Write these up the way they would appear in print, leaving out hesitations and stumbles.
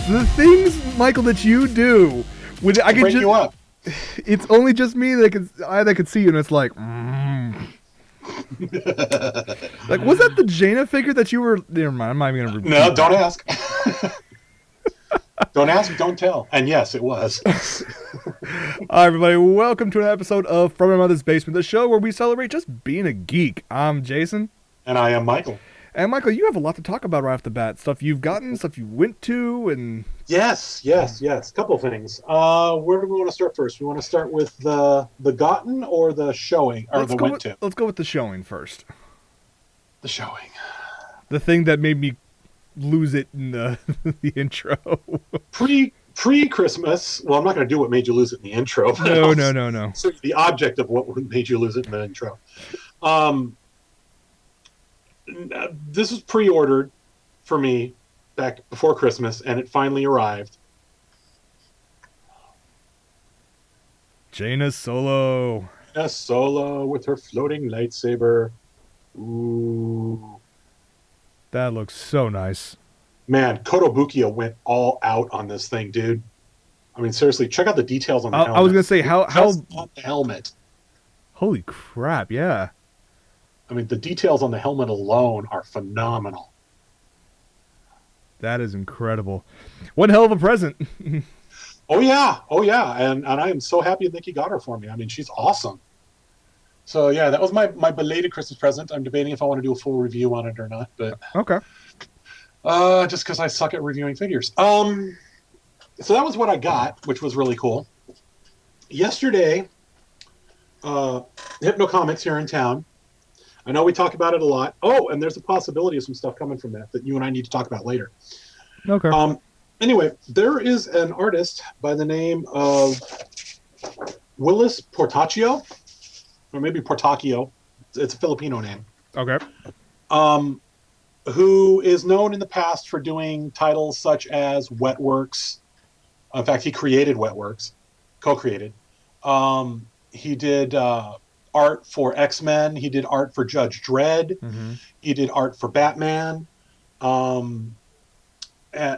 The things, Michael, that you do. When I can break you up. It's only just me that could see you, and it's like, like, was that the Jaina figure that you were? Never mind, I'm not even gonna repeat. No, don't ask. Don't ask, don't tell. And yes, it was. Hi, everybody. Welcome to an episode of From My Mother's Basement, the show where we celebrate just being a geek. I'm Jason. And I am Michael. And Michael, you have a lot to talk about right off the bat. Stuff you've gotten, stuff you went to, and... Yes. Couple things. Where do we want to start first? We want to start with the gotten or the showing, or the went to? Let's go with the showing first. The showing. The thing that made me lose it in the intro. Pre-Christmas, well, I'm not going to do what made you lose it in the intro. No. So the object of what made you lose it in the intro. This was pre-ordered for me back before Christmas, and it finally arrived. Jaina Solo. Jaina Solo with her floating lightsaber. Ooh. That looks so nice. Man, Kotobukiya went all out on this thing, dude. I mean, seriously, check out the details on the helmet. I was going to say, how on the helmet. Holy crap, yeah. I mean, the details on the helmet alone are phenomenal. That is incredible. One hell of a present. Oh yeah. And I am so happy that Nikki got her for me. I mean, she's awesome. So yeah, that was my belated Christmas present. I'm debating if I want to do a full review on it or not, but okay. Just because I suck at reviewing figures. So that was what I got, which was really cool. Yesterday, Hypno Comics here in town. I know we talk about it a lot. Oh, and there's a possibility of some stuff coming from that you and I need to talk about later. Okay. Anyway, there is an artist by the name of Willis Portaccio, or maybe Portaccio. It's a Filipino name. Okay. Who is known in the past for doing titles such as Wetworks. In fact, he created Wetworks, co-created. He did art for X-Men. He did art for Judge Dredd. Mm-hmm. He did art for Batman.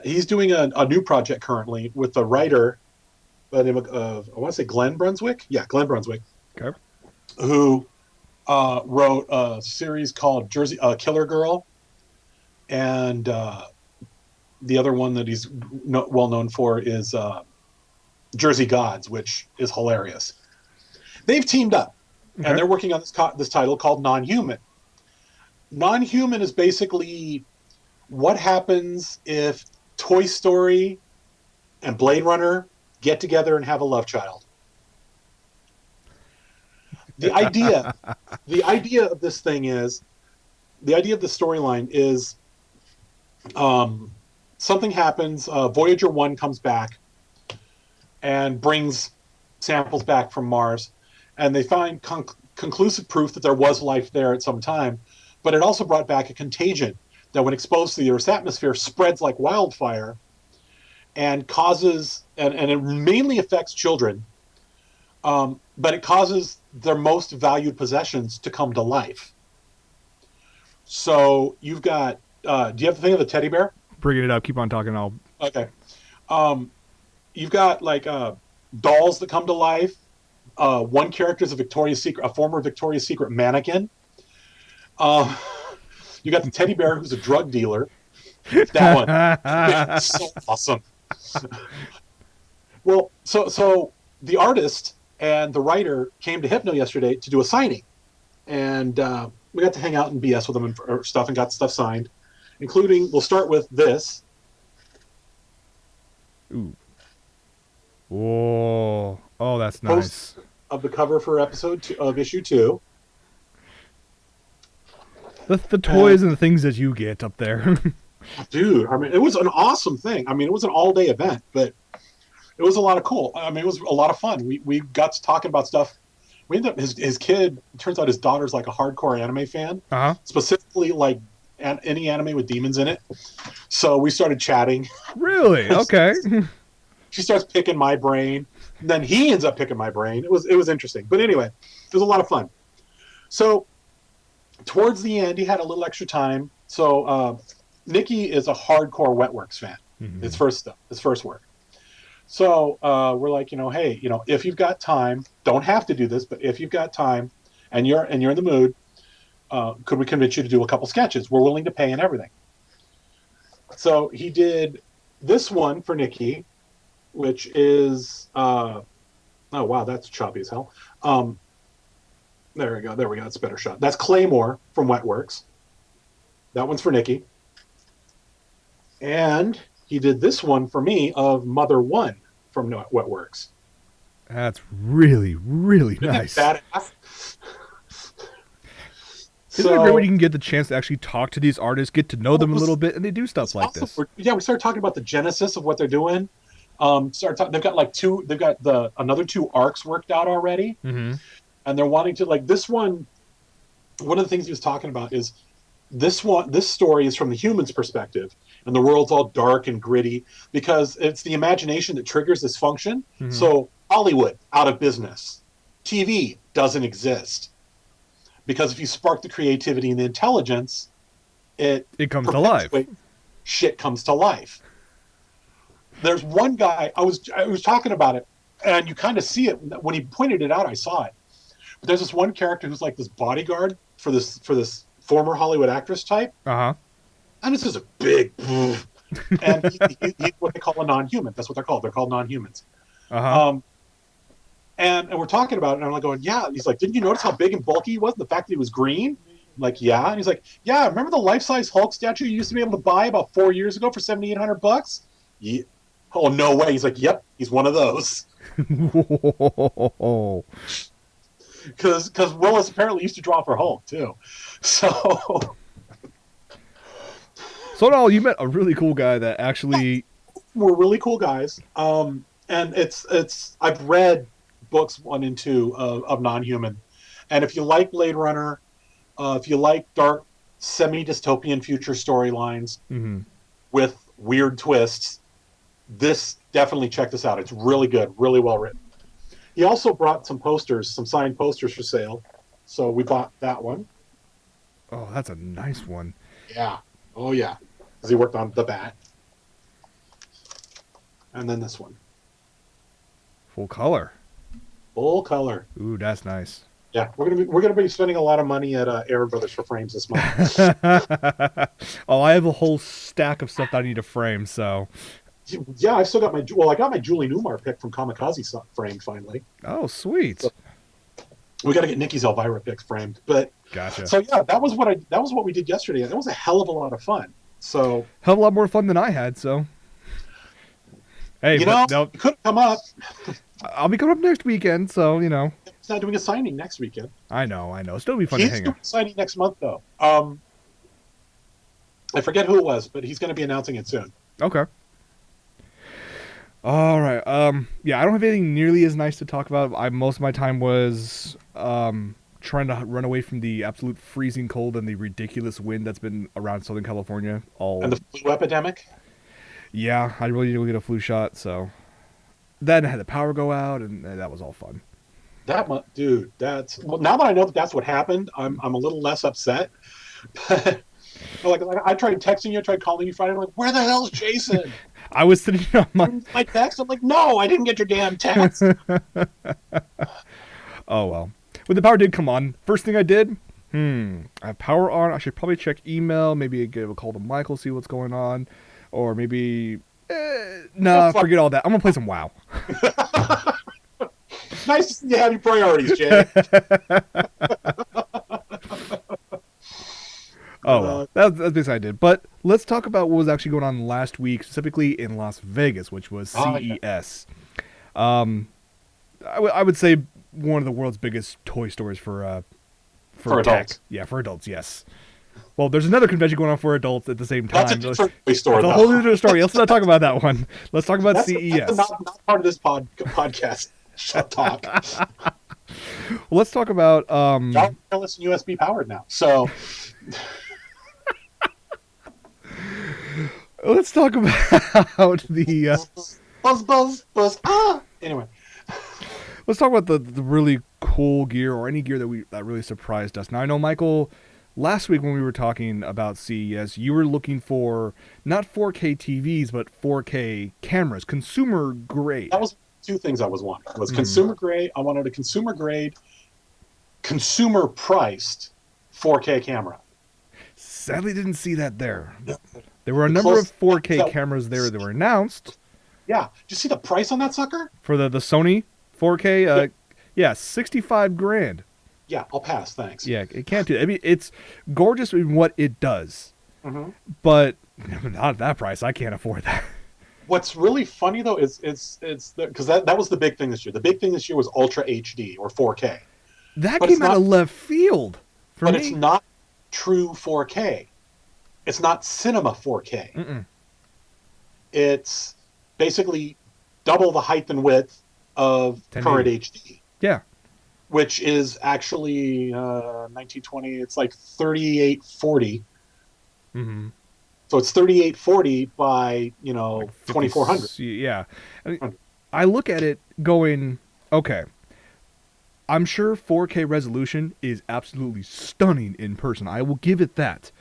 He's doing a new project currently with a writer by the name of I want to say Glenn Brunswick. Yeah, Glenn Brunswick. Okay. Who wrote a series called Killer Girl. And the other one that he's well known for is Jersey Gods, which is hilarious. They've teamed up, and they're working on this title called Non-Human. Non-Human is basically what happens if Toy Story and Blade Runner get together and have a love child. The idea of this thing is, the idea of the storyline is, something happens. Voyager 1 comes back and brings samples back from Mars, and they find conclusive proof that there was life there at some time, but it also brought back a contagion that, when exposed to the Earth's atmosphere, spreads like wildfire and causes, and it mainly affects children, but it causes their most valued possessions to come to life. So you've got, do you have the thing of the teddy bear? Bringing it up. Keep on talking. Okay. You've got like dolls that come to life. One character is a former Victoria's Secret mannequin. You got the teddy bear who's a drug dealer. That one. It's so awesome. Well, so the artist and the writer came to Hypno yesterday to do a signing, and we got to hang out and BS with them and stuff, and got stuff signed, including, we'll start with this. Ooh. Whoa. Oh, that's nice. Post of the cover for issue 2. The toys and the things that you get up there. Dude, I mean, it was an awesome thing. I mean, it was an all-day event, but it was a lot of cool. I mean, it was a lot of fun. We got to talking about stuff. We ended up, his kid, turns out his daughter's like a hardcore anime fan. Uh-huh. Specifically like any anime with demons in it. So we started chatting. Really? Okay. She starts picking my brain. And then he ends up picking my brain. It was interesting. But anyway, it was a lot of fun. So towards the end, he had a little extra time. So Nikki is a hardcore Wetworks fan. His Mhm. first stuff, his first work. So we're like, hey, if you've got time, don't have to do this, but if you've got time and you're in the mood, could we convince you to do a couple sketches? We're willing to pay and everything. So he did this one for Nikki, which is oh wow, that's choppy as hell. Um, there we go. There we go. That's a better shot. That's Claymore from Wetworks. That one's for Nikki. And he did this one for me of Mother One from Wetworks. That's really, really Isn't nice. that badass? Isn't it great when So you can get the chance to actually talk to these artists, get to know them a little bit, and they do stuff like awesome. this? Yeah, we started talking about the genesis of what they're doing. They've got like two. They've got the another two arcs worked out already, Mm-hmm. and they're wanting to like this one. One of the things he was talking about is this one. This story is from the human's perspective, and the world's all dark and gritty because it's the imagination that triggers this function. Mm-hmm. So Hollywood out of business, TV doesn't exist because if you spark the creativity and the intelligence, it It comes to life. shit comes to life. There's one guy I was talking about it, and you kind of see it when he pointed it out. I saw it, but there's this one character who's like this bodyguard for this former Hollywood actress type, Uh-huh. and this is a big, and he's what they call a non-human. That's what they're called. They're called non-humans. Uh-huh. And we're talking about it, and I'm like going, yeah. He's like, didn't you notice how big and bulky he was? The fact that he was green. I'm like, yeah. And he's like, yeah. Remember the life-size Hulk statue you used to be able to buy about 4 years ago for $7,800? Yeah. Oh no way. He's like, yep. He's one of those. Whoa. Because Willis apparently used to draw for Hulk too. So So in all, you met a really cool guy that actually. we're really cool guys. And it's I've read books 1 and 2 of Non-Human, and if you like Blade Runner, if you like dark semi-dystopian future storylines Mm-hmm. with weird twists, this definitely check this out. It's really good, really well written. He also brought some posters, some signed posters for sale, so we bought that one. Oh, that's a nice one. Yeah. Oh yeah, because he worked on the Bat, and then this one, Full color. full color. Ooh, that's nice. Yeah, we're gonna be spending a lot of money at Aaron Brothers for frames this month. Oh, I have a whole stack of stuff that I need to frame, so. Yeah, I've still got I got my Julie Newmar pick from Kamikaze framed finally. Oh, sweet. So, we got to get Nikki's Elvira pick framed, but Gotcha. so yeah, that was what we did yesterday. That was a hell of a lot of fun. So Hell of a lot more fun than I had, so. Hey, you but know, no, you could come up. I'll be coming up next weekend, so, you know. He's not doing a signing next weekend. I know. Still be fun He's to hang doing out. a signing next month though. I forget who it was, but he's going to be announcing it soon. Okay. All right. Yeah, I don't have anything nearly as nice to talk about. Most of my time was trying to run away from the absolute freezing cold and the ridiculous wind that's been around Southern California. And the flu epidemic. Yeah, I really need to get a flu shot. So then I had the power go out, and that was all fun. Dude, that's now that I know that that's what happened, I'm a little less upset. like I tried texting you, I tried calling you Friday. I'm like, where the hell's Jason? I was sitting on my text. I'm like, no, I didn't get your damn text. Oh well. When the power did come on, first thing I did, I have power on. I should probably check email. Maybe give a call to Michael, see what's going on, or maybe forget all that. I'm gonna play some WoW. Nice to see you have your priorities, Jay. Oh, well. That's basically what I did. But let's talk about what was actually going on last week, specifically in Las Vegas, which was CES. Yeah. I would say one of the world's biggest toy stores for adults. Yeah, for adults, yes. Well, there's another convention going on for adults at the same time. That's a different story. That's a whole different story. Let's not talk about that one. Let's talk about CES. That's not part of this podcast. Shut up. Well, let's talk about John wireless and USB powered now. So let's talk about the buzz. Anyway, let's talk about the really cool gear or any gear that really surprised us. Now I know Michael last week when we were talking about CES, you were looking for not 4K TVs, but 4K cameras, consumer grade. That was two things I was wanting. Was Mhm. consumer grade. I wanted a consumer grade, consumer priced 4K camera. Sadly, didn't see that there. There were a The number of close 4K that, cameras there that were announced yeah. Did you see the price on that sucker? for the Sony 4K. Yeah, Yeah, 65 grand. yeah. I'll pass. Thanks. Yeah, it can't do. I mean, it's gorgeous in what it does, Mm-hmm. but not at that price. I can't afford that. What's really funny though is because that was the big thing this year. The big thing this year was Ultra HD or 4K, That but it's came out not. of left field for But me. it's not true 4K. It's not cinema 4K. Mm-mm. It's basically double the height and width of 1080. current HD, Yeah. which is actually 1920. It's like 3840. Mm-hmm. So it's 3840 by Like 50, 2400. Yeah. I mean, I look at it going, okay, I'm sure 4K resolution is absolutely stunning in person. I will give it that.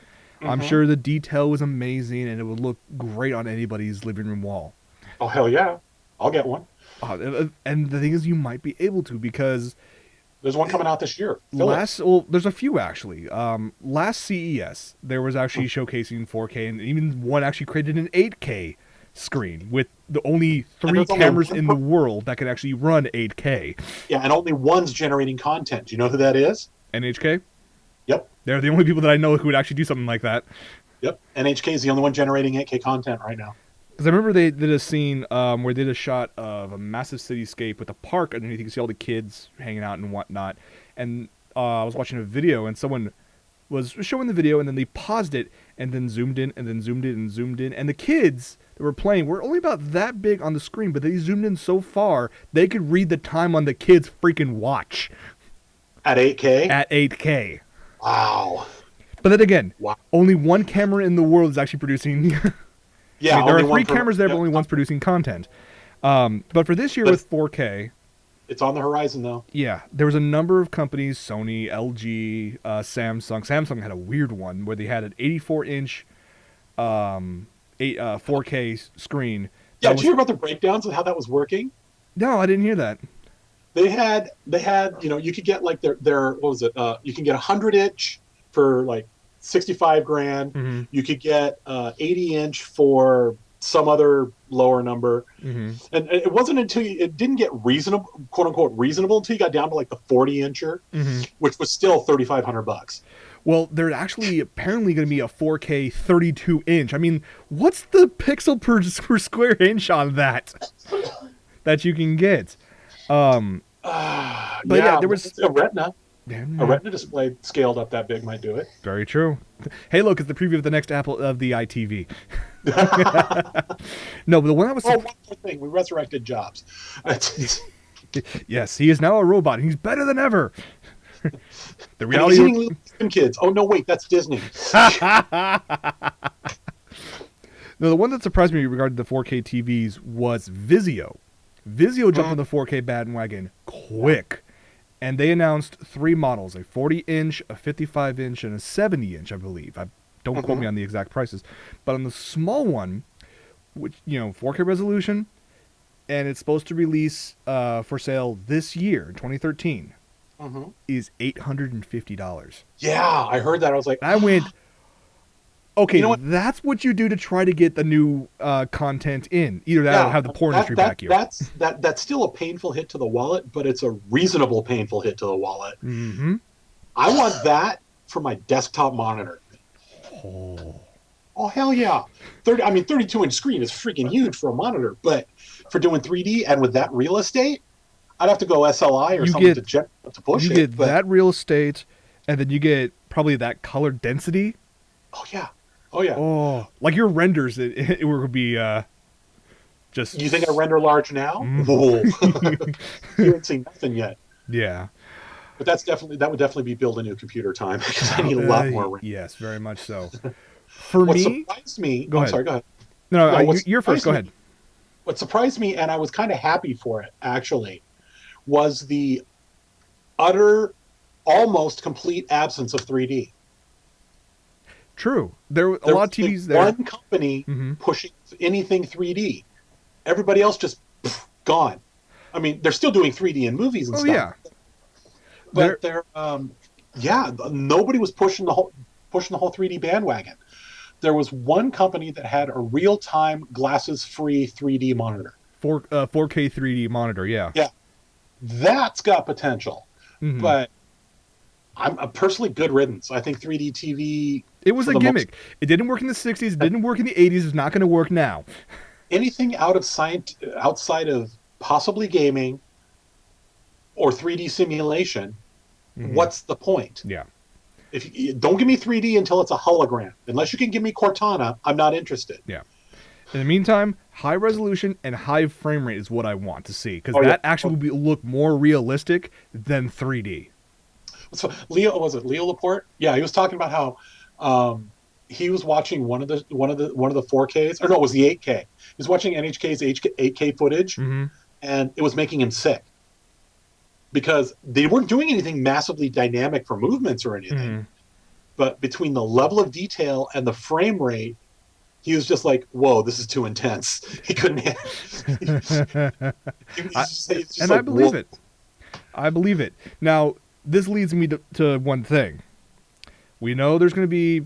I'm Mhm. sure the detail was amazing and it would look great on anybody's living room wall. Oh hell yeah, I'll get one. And the thing is, you might be able to because There's one coming out this year. Philips. there's a few actually. Last CES, there was actually showcasing 4K, and even one actually created an 8K screen with the only And 3 there's only cameras one in the world that could actually run 8K. Yeah, and only one's generating content. Do you know who that is? NHK? Yep. They're the only people that I know who would actually do something like that. Yep. NHK is the only one generating 8K content right now. Because I remember they did a scene where they did a shot of a massive cityscape with a park underneath. You can see all the kids hanging out and whatnot. And I was watching a video, and someone was showing the video, and then they paused it, and then zoomed in, and then zoomed in, and zoomed in. And the kids that were playing were only about that big on the screen, but they zoomed in so far, they could read the time on the kids' freaking watch. At 8K? At 8K. Wow. But then again, Wow. only one camera in the world is actually producing... Yeah, I mean, there only are 3 one cameras there, but yep. only one's producing content. But for this year with 4K... It's on the horizon, though. Yeah, there was a number of companies, Sony, LG, Samsung. Samsung had a weird one where they had an 84-inch 4K screen. Yeah, did you hear about the breakdowns of how that was working? No, I didn't hear that. They had, you could get like their what was it? You can get a 100-inch for like 65 grand. Mm-hmm. You could get 80-inch for some other lower number. Mm-hmm. And it wasn't until it didn't get reasonable, quote unquote, reasonable until you got down to like the 40-incher, Mm-hmm. which was still $3,500. Well, there's actually apparently going to be a 4K 32-inch. I mean, what's the pixel per square inch on that you can get? But yeah, there was a Retina. Damn. A Retina display scaled up that big might do it. Very true. Hey, look, it's the preview of the next Apple of the iTV. No, but the one I was... Oh, one more thing. We resurrected Jobs. Yes, he is now a robot. And he's better than ever. The And he's reality... eating little kids. Oh, no, wait. That's Disney. No, the one that surprised me regarding the 4K TVs was Vizio. Vizio jumped on the 4K bandwagon quick. And they announced 3 models, a 40-inch, a 55-inch, and a 70-inch, I believe. Don't quote me on the exact prices. But on the small one, which, 4K resolution, and it's supposed to release for sale this year, 2013, is $850. Yeah, I heard that. I was like, I went, okay, You know what? that's what you do to try to get the new content in. Either that or have the porn industry back you. That's still a painful hit to the wallet, but it's a reasonable painful hit to the wallet. Mm-hmm. I want that for my desktop monitor. Oh hell yeah! 32-inch screen is freaking huge for a monitor, but for doing 3D and with that real estate, I'd have to go SLI or something to push it. You get that real estate, and then you get probably that color density. Oh yeah. Oh yeah. Oh, like your renders, it would be just. You think I render large now? Whoa. You ain't seen nothing yet. Yeah. But that would definitely be building new computer time because I need a lot more RAM. Yes, very much so. For What me, surprised me. Go ahead. Sorry, go ahead. No, you're first. Go ahead. What surprised me, and I was kind of happy for it actually, was the utter, almost complete absence of 3D. True. There were a There lot was of TVs there. one company pushing anything 3D. Everybody else just gone. I mean, they're still doing 3D in movies and Oh stuff, yeah. but yeah, nobody was pushing the whole 3D bandwagon. There was one company that had a real-time glasses-free 3D monitor. 4K 3D monitor. Yeah. Yeah, that's got potential, Mm-hmm. but I'm personally good riddance. I think 3D TV It was for a the most gimmick. It didn't work in the 60s. It didn't work in the 80s. It's not going to work now. anything out of science outside of possibly gaming or 3D simulation. What's the point? Yeah. If you, don't give me 3D until it's a hologram. Unless you can give me Cortana, I'm not interested. Yeah. In the meantime, high resolution and high frame rate is what I want to see because Yeah. that actually will look more realistic than 3D. So was it Leo Laporte? Yeah, he was talking about how he was watching one of the 4Ks, or no, it was the 8K. He was watching NHK's 8K footage, and it was making him sick because they weren't doing anything massively dynamic for movements or anything. But between the level of detail and the frame rate, he was just like, "Whoa, this is too intense." He couldn't. I believe it. I believe it. Now, this leads me to one thing. We know there's going to be,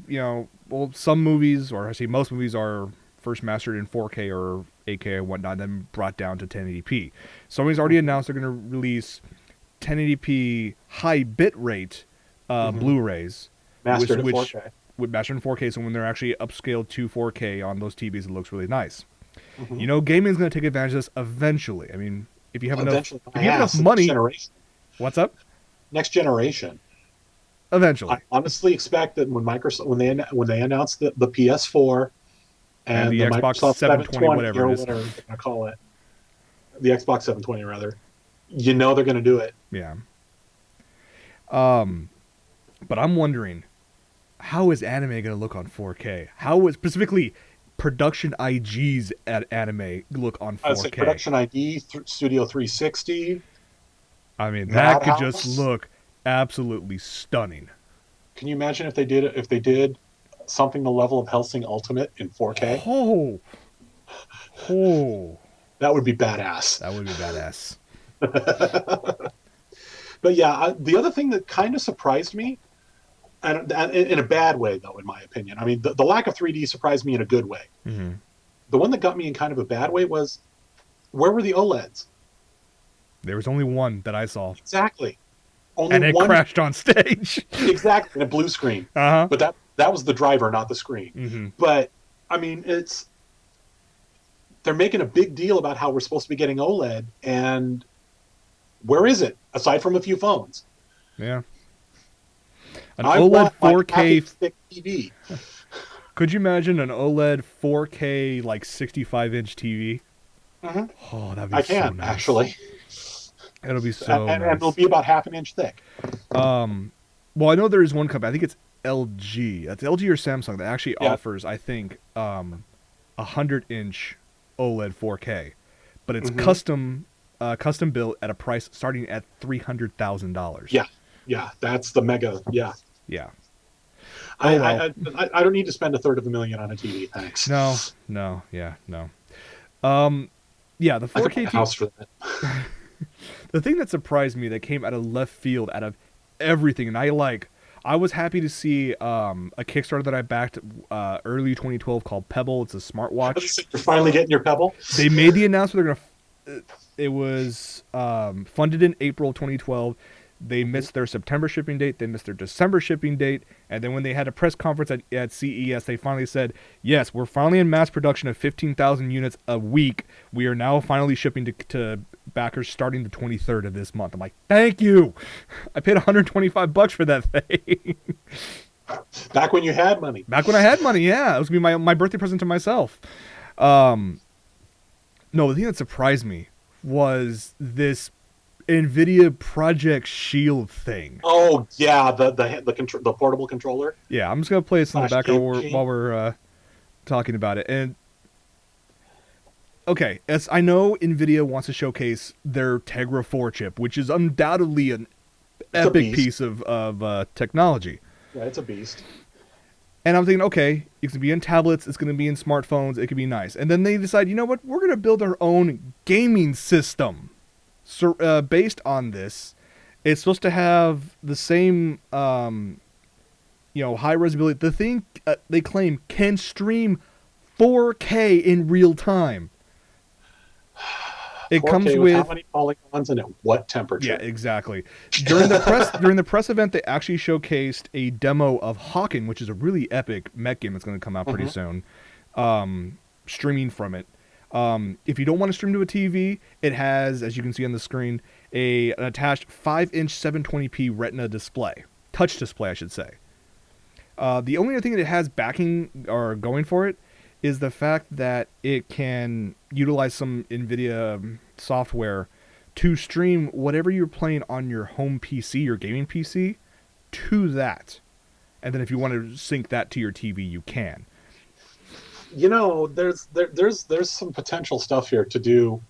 some movies, or I say most movies, are first mastered in 4K or 8K or whatnot, then brought down to 1080p. Sony's already announced they're going to release 1080p high bit rate Blu-rays, mastered in 4K. Mastered in 4K. So when they're actually upscaled to 4K on those TVs, it looks really nice. Gaming's going to take advantage of this eventually. I mean, if you have enough money, what's up? Next generation. Eventually, I honestly expect that when Microsoft when they announce the PS4 and the Xbox Microsoft 720, whatever it is, whatever they're gonna call it, the Xbox 720 rather, they're gonna do it. Yeah. But I'm wondering, how is anime going to look on 4K? How is specifically production IG's anime look on 4K? I'd say production ID, Studio 360. I mean, that could just look absolutely stunning. Can you imagine if they did something the level of Hellsing Ultimate in 4K? That would be badass. That would be badass. But yeah, the other thing that kind of surprised me, and in a bad way though, in my opinion, I mean, the lack of 3D surprised me in a good way. The one that got me in kind of a bad way was, where were the OLEDs? There was only one that I saw. Exactly. And it crashed on stage. Exactly, in a blue screen. But that was the driver, not the screen. But I mean, they're making a big deal about how we're supposed to be getting OLED, and where is it aside from a few phones? Yeah. An OLED 4K thick TV. Could you imagine an OLED 4K like 65-inch TV? Oh, that'd be so nice. Actually. It'll be so nice. And it'll be about half an inch thick. Well, I know there is one company. I think it's LG. That's LG or Samsung that actually offers, I think, 100-inch OLED 4K, but it's custom built at a price starting at $300,000. Yeah, that's the mega. Yeah. I don't need to spend $350,000 on a TV. Thanks. No. Yeah, the 4K TV. House for that. The thing that surprised me that came out of left field, out of everything, and I was happy to see a Kickstarter that I backed early 2012 called Pebble. It's a smartwatch. You're finally getting your Pebble? They made the announcement it was funded in April 2012. They missed their September shipping date. They missed their December shipping date. And then when they had a press conference at CES, they finally said, yes, we're finally in mass production of 15,000 units a week. We are now finally shipping to backers starting the 23rd of this month. I'm like, thank you. I paid $125 for that thing. Back when you had money. Back when I had money, yeah. It was going to be my birthday present to myself. No, the thing that surprised me was this NVIDIA Project S.H.I.E.L.D. thing. Oh yeah, the portable controller. Yeah, I'm just gonna play this in the background while we're talking about it. And okay, as I know, NVIDIA wants to showcase their Tegra 4 chip, which is undoubtedly an epic piece of technology. Yeah, it's a beast. And I'm thinking, okay, it's going to be in tablets, it's going to be in smartphones, it could be nice. And then they decide, you know what, we're going to build our own gaming system based on this. It's supposed to have the same, high resolution. The thing they claim can stream 4K in real time. It 4K comes with with how many polygons and at what temperature? Yeah, exactly. During the press event, they actually showcased a demo of Hawken, which is a really epic mech game that's going to come out pretty soon. Streaming from it. If you don't want to stream to a TV, it has, as you can see on the screen, an attached 5-inch 720p Retina display, touch display, I should say. The only other thing that it has backing or going for it is the fact that it can utilize some NVIDIA software to stream whatever you're playing on your home PC, your gaming PC, to that. And then if you want to sync that to your TV, you can. There's some potential stuff here to do.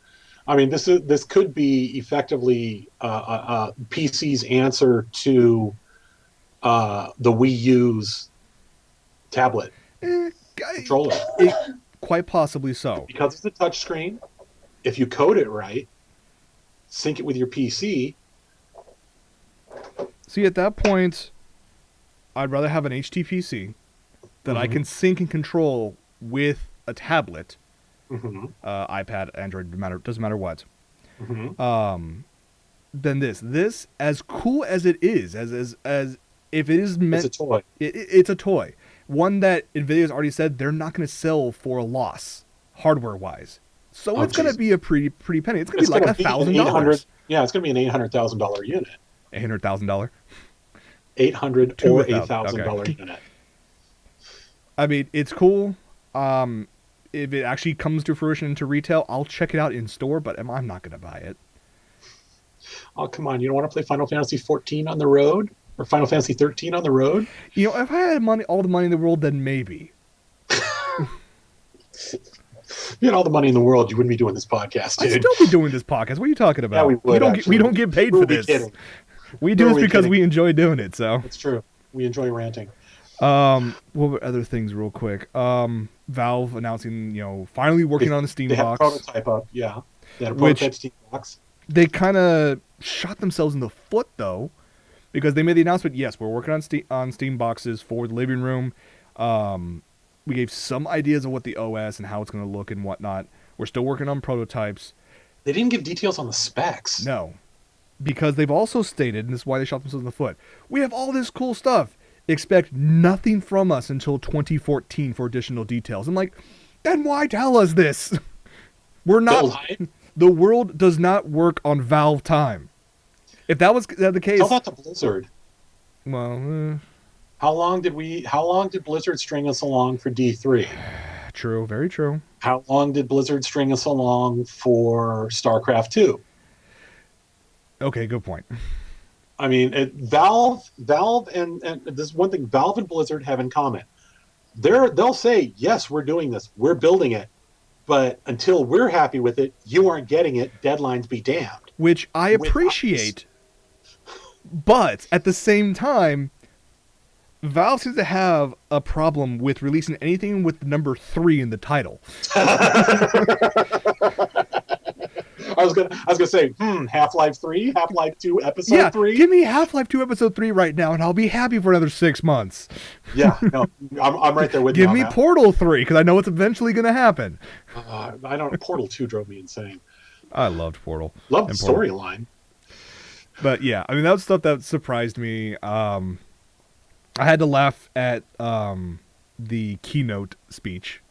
I mean, this could be effectively PC's answer to the Wii U's tablet controller. Quite possibly so. Because it's a touchscreen, if you code it right, sync it with your PC. See, at that point, I'd rather have an HTPC that I can sync and control with a tablet, iPad, Android, doesn't matter what. Than this. This, as cool as it is, as if it is meant, it's a toy. It's a toy. One that NVIDIA's already said they're not going to sell for a loss, hardware-wise. So it's going to be a pretty penny. It's going to be like $1,000. Yeah, it's going to be an $800,000 unit. $800,000. $800 or $8,000 unit. I mean, it's cool. If it actually comes to fruition into retail, I'll check it out in store, but I'm not going to buy it. Oh, come on. You don't want to play Final Fantasy 14 on the road? Or Final Fantasy 13 on the road? You know, if I had all the money in the world, then maybe. If you had all the money in the world, you wouldn't be doing this podcast, dude. I'd still be doing this podcast. What are you talking about? Yeah, we would. We don't get paid for this. Kidding. We do this because we enjoy doing it. So it's true. We enjoy ranting. What were other things, real quick? Valve announcing, finally working on the Steam box. They had a prototype up, yeah. They had a prototype Steam box. They kind of shot themselves in the foot, though, because they made the announcement, yes, we're working on Steam boxes for the living room. We gave some ideas of what the OS and how it's going to look and whatnot. We're still working on prototypes. They didn't give details on the specs. No, because they've also stated, and this is why they shot themselves in the foot, we have all this cool stuff. Expect nothing from us until 2014 for additional details. I'm like, then why tell us this? We're not. The world does not work on Valve time. If that was the case, tell that to Blizzard. Well, how long did Blizzard string us along for D3? True, very true. How long did Blizzard string us along for StarCraft 2? Okay, good point. I mean, Valve, and this is one thing Valve and Blizzard have in common. They'll say, yes, we're doing this, we're building it, but until we're happy with it, you aren't getting it. Deadlines be damned. Which I appreciate, but at the same time, Valve seems to have a problem with releasing anything with the number 3 in the title. I was gonna say, Half-Life 3, Half-Life 2, Episode 3. Give me Half-Life 2, Episode 3 right now, and I'll be happy for another 6 months. Yeah, no, I'm right there with you. Give me Portal 3, because I know it's eventually going to happen. Portal 2 drove me insane. I loved Portal. Loved the storyline. But yeah, I mean, that was stuff that surprised me. I had to laugh at the keynote speech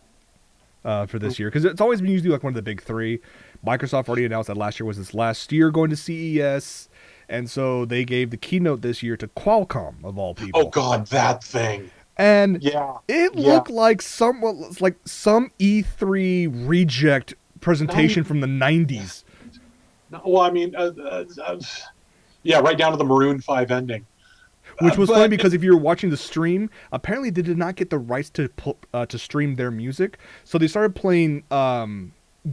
for this year, because it's always been usually like one of the big 3. Microsoft already announced that last year was its last year going to CES, and so they gave the keynote this year to Qualcomm, of all people. Oh God, that thing! And it looked like some E3 reject presentation from the 90s. No, well, I mean, right down to the Maroon 5 ending. Which was funny because if you were watching the stream, apparently they did not get the rights to stream their music, so they started playing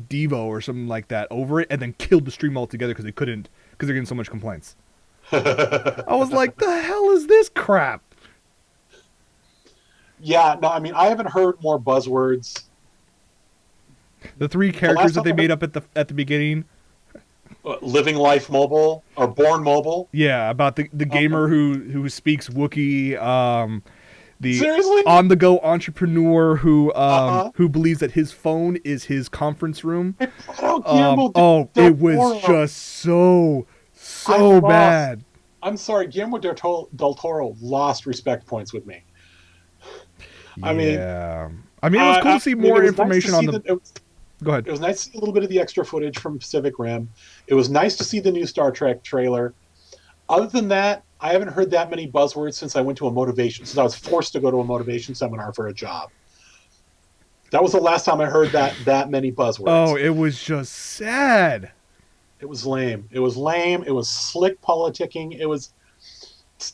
Devo or something like that over it, and then killed the stream altogether because they're getting so much complaints. I was like, the hell is this crap? Yeah, no, I mean, I haven't heard more buzzwords. The three The last characters that time they I made up at the beginning. heard Living Life Mobile or Born Mobile. Yeah, about the gamer who speaks Wookiee, the Seriously? on the go entrepreneur Uh-huh. who believes that his phone is his conference room. They brought out Guillermo del It was Toro. just so I lost. bad. I'm sorry, Guillermo del Toro lost respect points with me. I mean, Yeah, I mean, it was cool to see more information on the. Go ahead. It was nice to see a little bit of the extra footage from Pacific Rim. It was nice to see the new Star Trek trailer. Other than that, I haven't heard that many buzzwords since I went to since I was forced to go to a motivation seminar for a job. That was the last time I heard that many buzzwords. Oh, it was just sad. It was lame. It was lame. It was slick politicking. It was,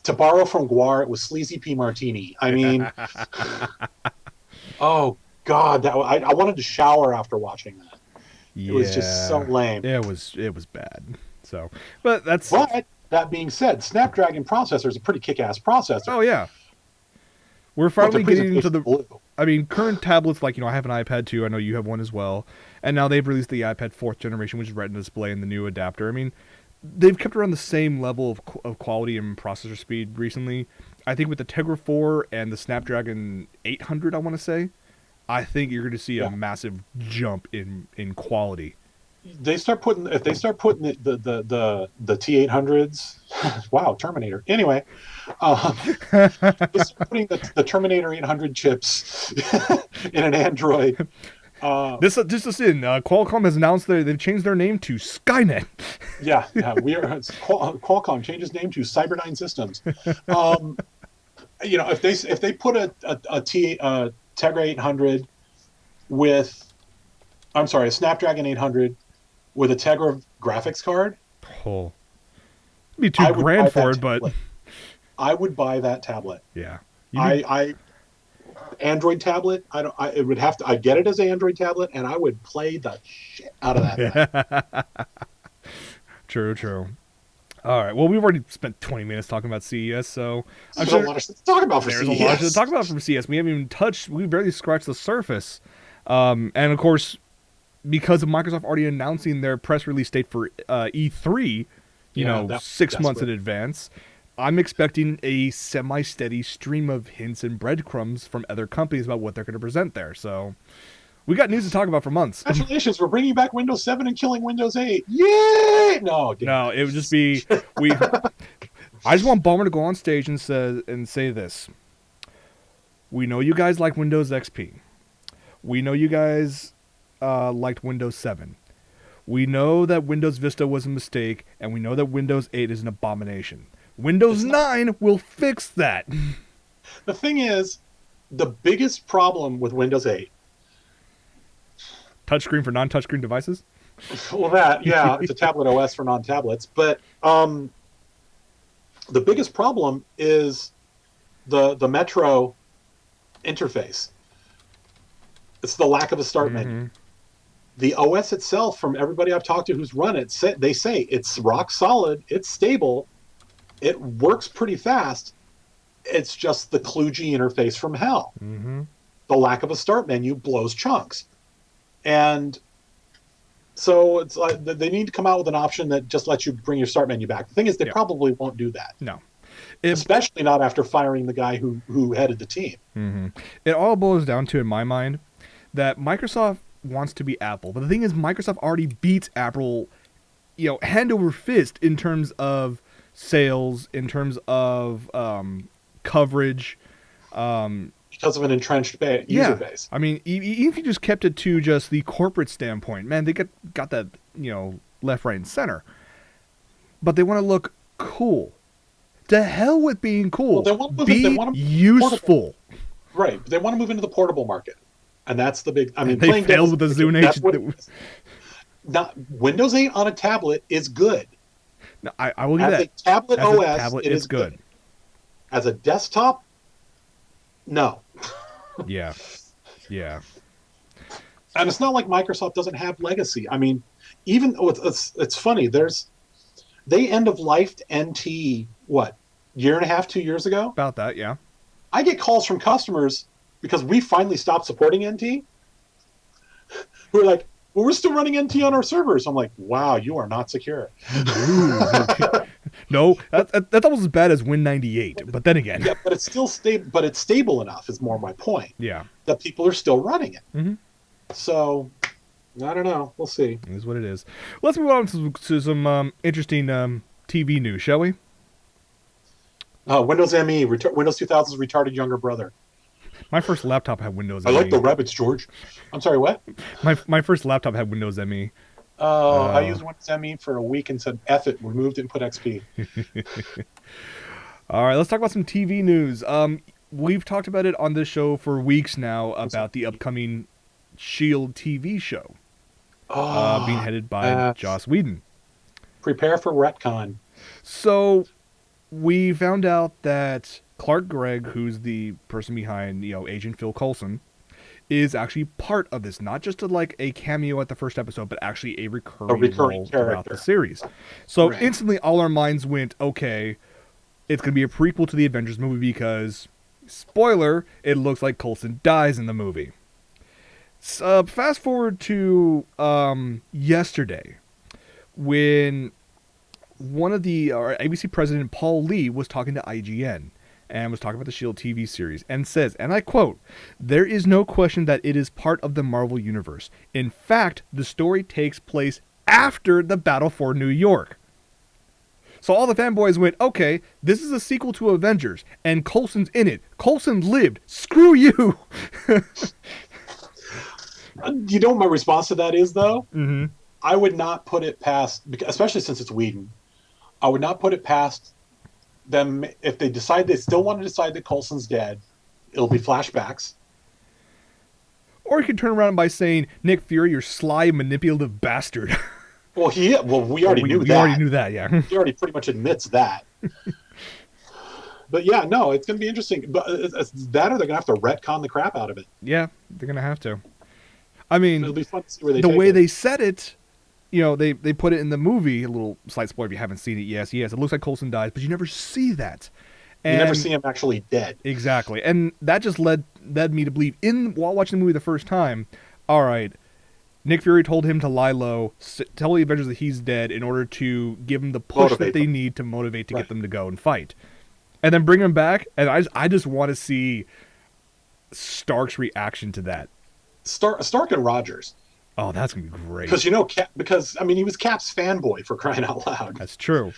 to borrow from Guar, it was sleazy P. Martini. I mean, oh, God, I wanted to shower after watching that. Yeah, it was just so lame. It was bad. So, but that being said, Snapdragon processor is a pretty kick-ass processor. Oh yeah, we're finally getting into the. I mean, current tablets, like, I have an iPad too. I know you have one as well, and now they've released the iPad 4th generation, which is Retina display and the new adapter. I mean, they've kept around the same level of quality and processor speed recently. I think with the Tegra 4 and the Snapdragon 800, I want to say, I think you're going to see a massive jump in quality. If they start putting the T800s, wow, Terminator. Anyway, they start putting the Terminator 800 chips in an Android. Just in, Qualcomm has announced they've changed their name to Skynet. yeah, Qualcomm changed its name to Cyberdyne Systems. If they put a Tegra 800 with, I'm sorry, a Snapdragon 800 with a Tegra graphics card, it'd be $2,000 for it, but I would buy that tablet. Yeah, Android tablet. I'd get it as an Android tablet, and I would play the shit out of that. True. All right. Well, we've already spent 20 minutes talking about CES, so there's a lot of shit to talk about for CES. There's a lot to talk about from CES. We haven't even we barely scratched the surface. And of course, because of Microsoft already announcing their press release date for E3, 6 months in advance, I'm expecting a semi-steady stream of hints and breadcrumbs from other companies about what they're going to present there. So we got news to talk about for months. Congratulations, we're bringing back Windows 7 and killing Windows 8. Yay! No, it would just be I just want Ballmer to go on stage and say this. We know you guys like Windows XP. We know you guys liked Windows 7. We know that Windows Vista was a mistake, and we know that Windows 8 is an abomination. Windows 9 will fix that. The thing is, the biggest problem with Windows 8... Touchscreen for non-touchscreen devices? Well, it's a tablet OS for non-tablets. But the biggest problem is the Metro interface. It's the lack of a start menu. The OS itself, from everybody I've talked to who's run it, they say it's rock solid, it's stable, it works pretty fast. It's just the kludgy interface from hell. The lack of a start menu blows chunks. And so it's like they need to come out with an option that just lets you bring your start menu back. The thing is, they probably won't do that. No. Especially not after firing the guy who headed the team. It all boils down to, in my mind, that Microsoft wants to be Apple. But the thing is, Microsoft already beats Apple, hand over fist in terms of sales, in terms of coverage. Because of an entrenched user base. I mean, even if you just kept it to just the corporate standpoint, man, they got that, left, right, and center. But they want to look cool. To hell with being cool. Well, be useful. Right. But they want to move into the portable market. And that's the big... I mean, they failed with the Zune H. Windows 8 on a tablet is good. No, I will give that. As a tablet OS, tablet, it is good. As a desktop, no. Yeah. And it's not like Microsoft doesn't have legacy. I mean, even it's funny. They end of lifed NT, what, year and a half, 2 years ago? About that, yeah. I get calls from customers because we finally stopped supporting NT. We're like, well, we're still running NT on our servers. I'm like, wow, you are not secure. No, that's almost as bad as Win98. But then again, Yeah, but it's still stable. But it's stable enough. Is more my point. yeah, That people are still running it. mm-hmm. So I don't know. We'll see. It is what it is. Let's move on to some interesting TV news, shall we? Windows ME, Windows 2000's retarded younger brother. My first laptop had Windows I ME. like the rabbits, George. I'm sorry, what? My first laptop had Windows ME. I used Windows ME for a week and said, F it, removed it and put XP. All right, let's talk about some TV news. We've talked about it on this show for weeks now about the upcoming S.H.I.E.L.D. TV show being headed by Joss Whedon. Prepare for retcon. So we found out that Clark Gregg, who's the person behind, Agent Phil Coulson, is actually part of this. Not just a cameo at the first episode, but actually a recurring role throughout the series. So instantly all our minds went, okay, it's going to be a prequel to the Avengers movie because, spoiler, it looks like Coulson dies in the movie. Fast forward to yesterday, when one of the ABC president, Paul Lee, was talking to IGN and was talking about the S.H.I.E.L.D. TV series and says, and I quote, "There is no question that it is part of the Marvel Universe. In fact, the story takes place after the Battle for New York." So all the fanboys went, okay, this is a sequel to Avengers, and Coulson's in it. Coulson lived. Screw you! You know what my response to that is, though? Mm-hmm. I would not put it past, especially since it's Whedon, I would not put it past them if they still want to decide that Coulson's dead. It'll be flashbacks. Or you could turn around by saying, Nick Fury, you're sly, manipulative bastard. Well, we already knew that. We already knew that, yeah. He already pretty much admits that. But yeah, no, it's going to be interesting. But it's that, or they're going to have to retcon the crap out of it. Yeah, they're going to have to. I mean, it'll be fun to see where they the take way it. they said it, they put it in the movie, a little slight spoiler if you haven't seen it. Yes, it looks like Coulson dies, but you never see that. And you never see him actually dead. Exactly. And that just led me to believe, while watching the movie the first time, all right, Nick Fury told him to lie low, tell the Avengers that he's dead in order to give them the push that they need to motivate to get them to go and fight. And then bring him back, and I just want to see Stark's reaction to that. Stark and Rogers. Oh, that's going to be great. Because he was Cap's fanboy, for crying out loud. That's true.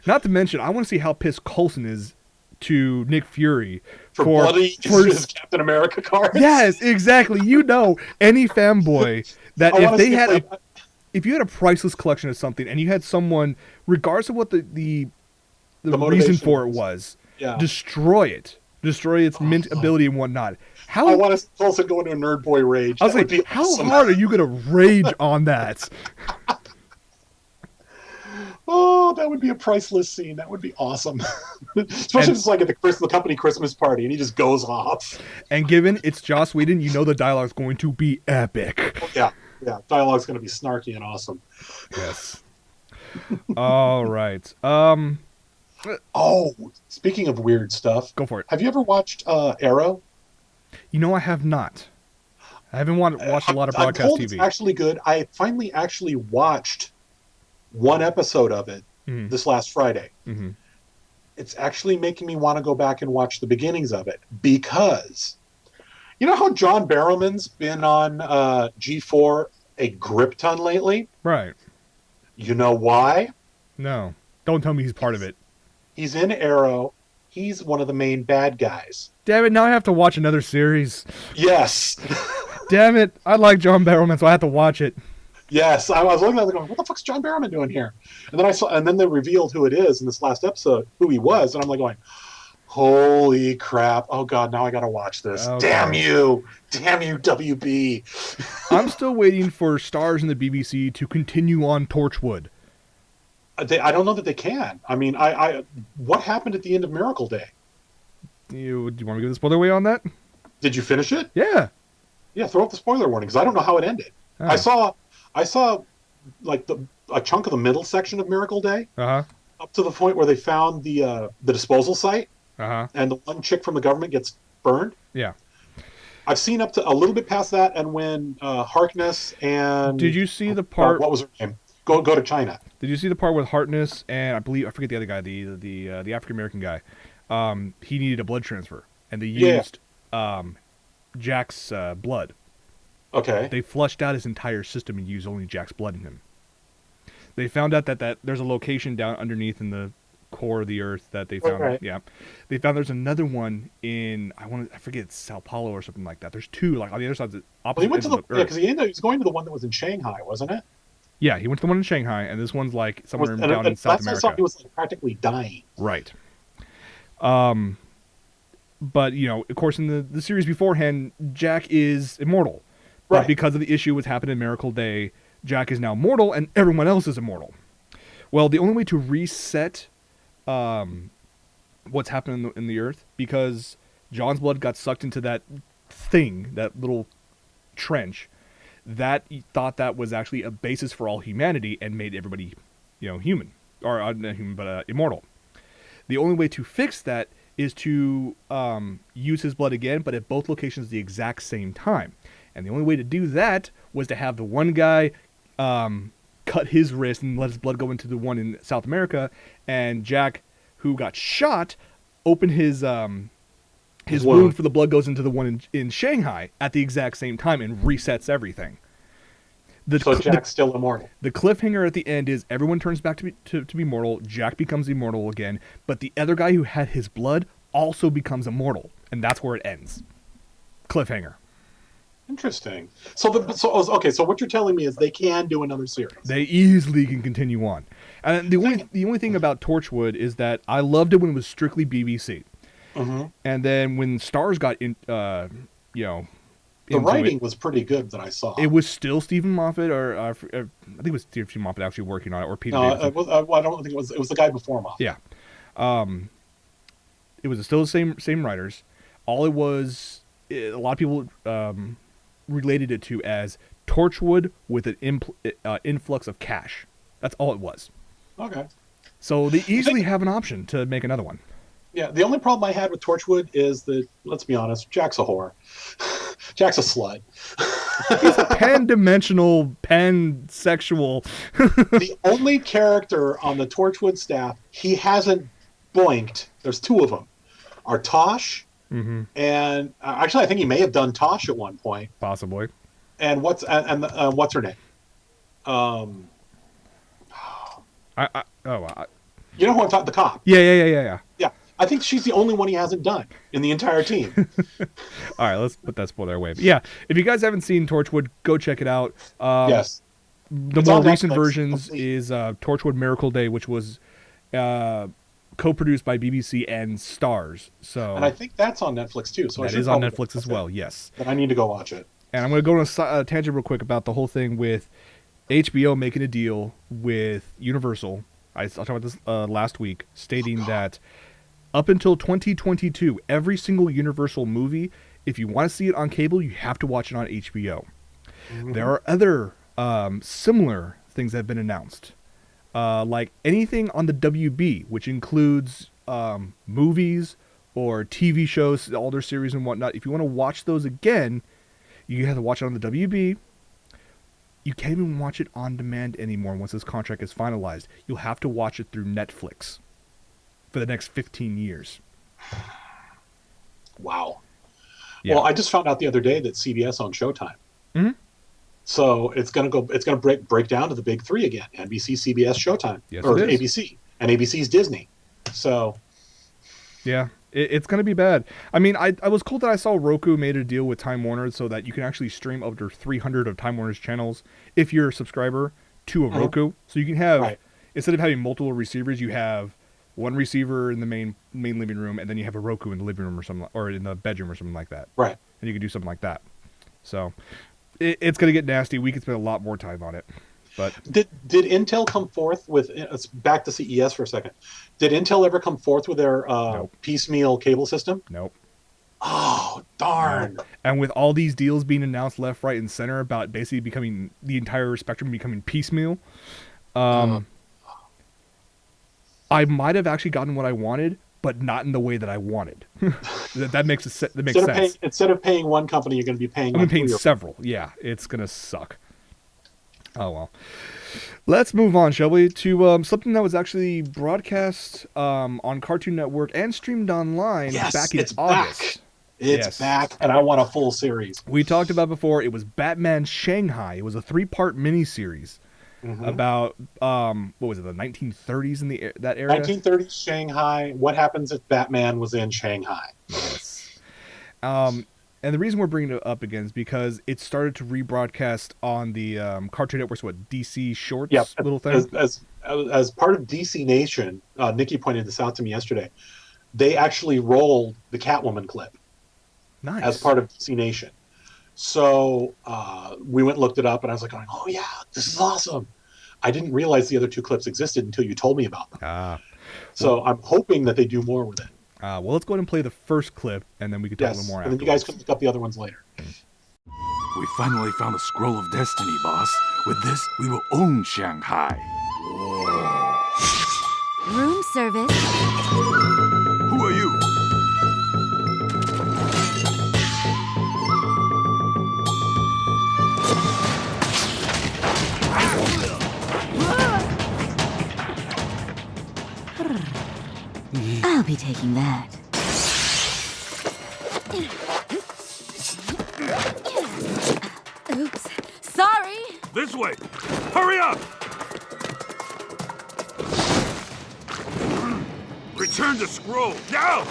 Not to mention, I want to see how pissed Coulson is to Nick Fury for his Captain America cards. Yes, exactly. Any fanboy that if you had a priceless collection of something and you had someone, regardless of what the reason for it was, destroy its mint ability and whatnot. I want to see Coulson go into a nerd boy rage. I was like, how hard are you going to rage on that? Oh, that would be a priceless scene. That would be awesome. Especially if it's like at the company Christmas party and he just goes off. And given it's Joss Whedon, the dialogue's going to be epic. Yeah. Dialogue's going to be snarky and awesome. Yes. All right. Speaking of weird stuff. Go for it. Have you ever watched Arrow? I have not. I haven't watched a lot of broadcast TV. It's actually good. I finally actually watched one episode of it this last Friday. Mm-hmm. It's actually making me want to go back and watch the beginnings of it because you know how John Barrowman's been on G4 a grip ton lately? Right. You know why? No. Don't tell me he's part of it. He's in Arrow. He's one of the main bad guys. Damn it, now I have to watch another series. Yes. Damn it, I like John Barrowman, so I have to watch it. Yes, I was looking at it going, what the fuck's John Barrowman doing here? And then they revealed who it is in this last episode, who he was, and I'm like going, holy crap, oh god, now I gotta watch this. Okay. Damn you, WB. I'm still waiting for Stars in the BBC to continue on Torchwood. I don't know that they can. What happened at the end of Miracle Day? Do you want me to give the spoiler away on that? Did you finish it? Yeah. Yeah, throw up the spoiler warning because I don't know how it ended. Oh. I saw like a chunk of the middle section of Miracle Day, up to the point where they found the disposal site, and the one chick from the government gets burned. Yeah. I've seen up to a little bit past that, and when Harkness Did and you see the part? what was her name? Go to China. Did you see the part with Hartness and I forget the other guy, the African American guy? He needed a blood transfer, and they Yeah. used Jack's blood. Okay. They flushed out his entire system and used only Jack's blood in him. They found out that there's a location down underneath in the core of the earth that they found. Right. Yeah, they found there's another one in I forget, it's Sao Paulo or something like that. There's two like on the other side of the Well, he opposite went to ends the of the yeah earth. because he was going to the one that was in Shanghai, wasn't it? Yeah, he went to the one in Shanghai, and this one's like somewhere down in And South last I saw, America. he was like practically dying. Right. But of course, in the series beforehand, Jack is immortal. But Right. because of the issue what's happened in Miracle Day, Jack is now mortal, and everyone else is immortal. Well, the only way to reset what's happened in the Earth, because John's blood got sucked into that thing, that little trench, that he thought that was actually a basis for all humanity and made everybody, human, or not human, but immortal. The only way to fix that is to use his blood again, but at both locations at the exact same time. And the only way to do that was to have the one guy cut his wrist and let his blood go into the one in South America, and Jack, who got shot, opened his wound for the blood goes into the one in Shanghai at the exact same time and resets everything. So Jack's still immortal. The cliffhanger at the end is everyone turns back to be mortal. Jack becomes immortal again, but the other guy who had his blood also becomes immortal, and that's where it ends. Cliffhanger. Interesting. So what you're telling me is they can do another series. They easily can continue on. And the only thing about Torchwood is that I loved it when it was strictly BBC. Mm-hmm. And then when Stars got the writing was pretty good that I saw. It was still Stephen Moffat, or I think it was Stephen Moffat actually working on it, or Peter Davidson. I don't think it was. It was the guy before Moffat. Yeah, it was still the same writers. All it was, a lot of people related it to as Torchwood with an influx of cash. That's all it was. Okay. So they easily have an option to make another one. Yeah, the only problem I had with Torchwood is that, let's be honest, Jack's a whore. Jack's a slut. He's pan-dimensional, pansexual. The only character on the Torchwood staff he hasn't blinked, there's two of them, are Tosh, and actually I think he may have done Tosh at one point. Possibly. And what's her name? You know who I'm talking? The cop. Yeah. Yeah, I think she's the only one he hasn't done in the entire team. All right, let's put that spoiler away. But yeah, if you guys haven't seen Torchwood, go check it out. Yes. The more recent versions is Torchwood Miracle Day, which was co-produced by BBC and Stars. And I think that's on Netflix too. So that is on Netflix as well. Yes. But I need to go watch it. And I'm going to go on a tangent real quick about the whole thing with HBO making a deal with Universal. I talked about this last week, stating that up until 2022, every single Universal movie, if you want to see it on cable, you have to watch it on HBO. Mm-hmm. There are other similar things that have been announced, like anything on the WB, which includes movies or TV shows, all their series and whatnot. If you want to watch those again, you have to watch it on the WB. You can't even watch it on demand anymore once this contract is finalized. You'll have to watch it through Netflix for the next 15 years. Wow. Yeah. Well, I just found out the other day that CBS owns Showtime. Mm-hmm. So it's gonna break down to the big three again: NBC, CBS, Showtime, yes, it is. ABC, and ABC's Disney. So yeah, it's gonna be bad. I mean, I was cool that I saw Roku made a deal with Time Warner so that you can actually stream up to 300 of Time Warner's channels if you're a subscriber to a Roku. So you can have instead of having multiple receivers, you have one receiver in the main living room, and then you have a Roku in the living room or something, or in the bedroom or something like that. Right. And you can do something like that. So it's going to get nasty. We could spend a lot more time on it. But did Intel come forth with? Back to CES for a second. Did Intel ever come forth with their piecemeal cable system? Nope. Oh, darn. No. And with all these deals being announced left, right, and center about basically becoming the entire spectrum becoming piecemeal, I might have actually gotten what I wanted, but not in the way that I wanted. that makes that makes sense. Instead of paying one company, you're going to be paying I'm like gonna pay several. Yeah, it's gonna suck. Oh well. Let's move on, shall we, to something that was actually broadcast on Cartoon Network and streamed online Yes, back in it's August. back. It's back, and I want a full series. We talked about before. It was Batman Shanghai. It was a 3-part miniseries about what was it, the 1930s in that era? 1930s Shanghai. What happens if Batman was in Shanghai? Yes. And the reason we're bringing it up again is because it started to rebroadcast on the Cartoon Network's DC Shorts little thing. As part of DC Nation, Nikki pointed this out to me yesterday. They actually rolled the Catwoman clip as part of DC Nation. So we went and looked it up, and I was like, going, "Oh yeah, this is awesome!" I didn't realize the other 2 clips existed until you told me about them. So I'm hoping that they do more with it. Well, let's go ahead and play the first clip, and then we can talk a little more and then you guys can look up the other ones later. We finally found the Scroll of Destiny, boss. With this, we will own Shanghai. Room service. Who are you? I'll be taking that. Oops. Sorry. This way! Hurry up! Return the scroll, now!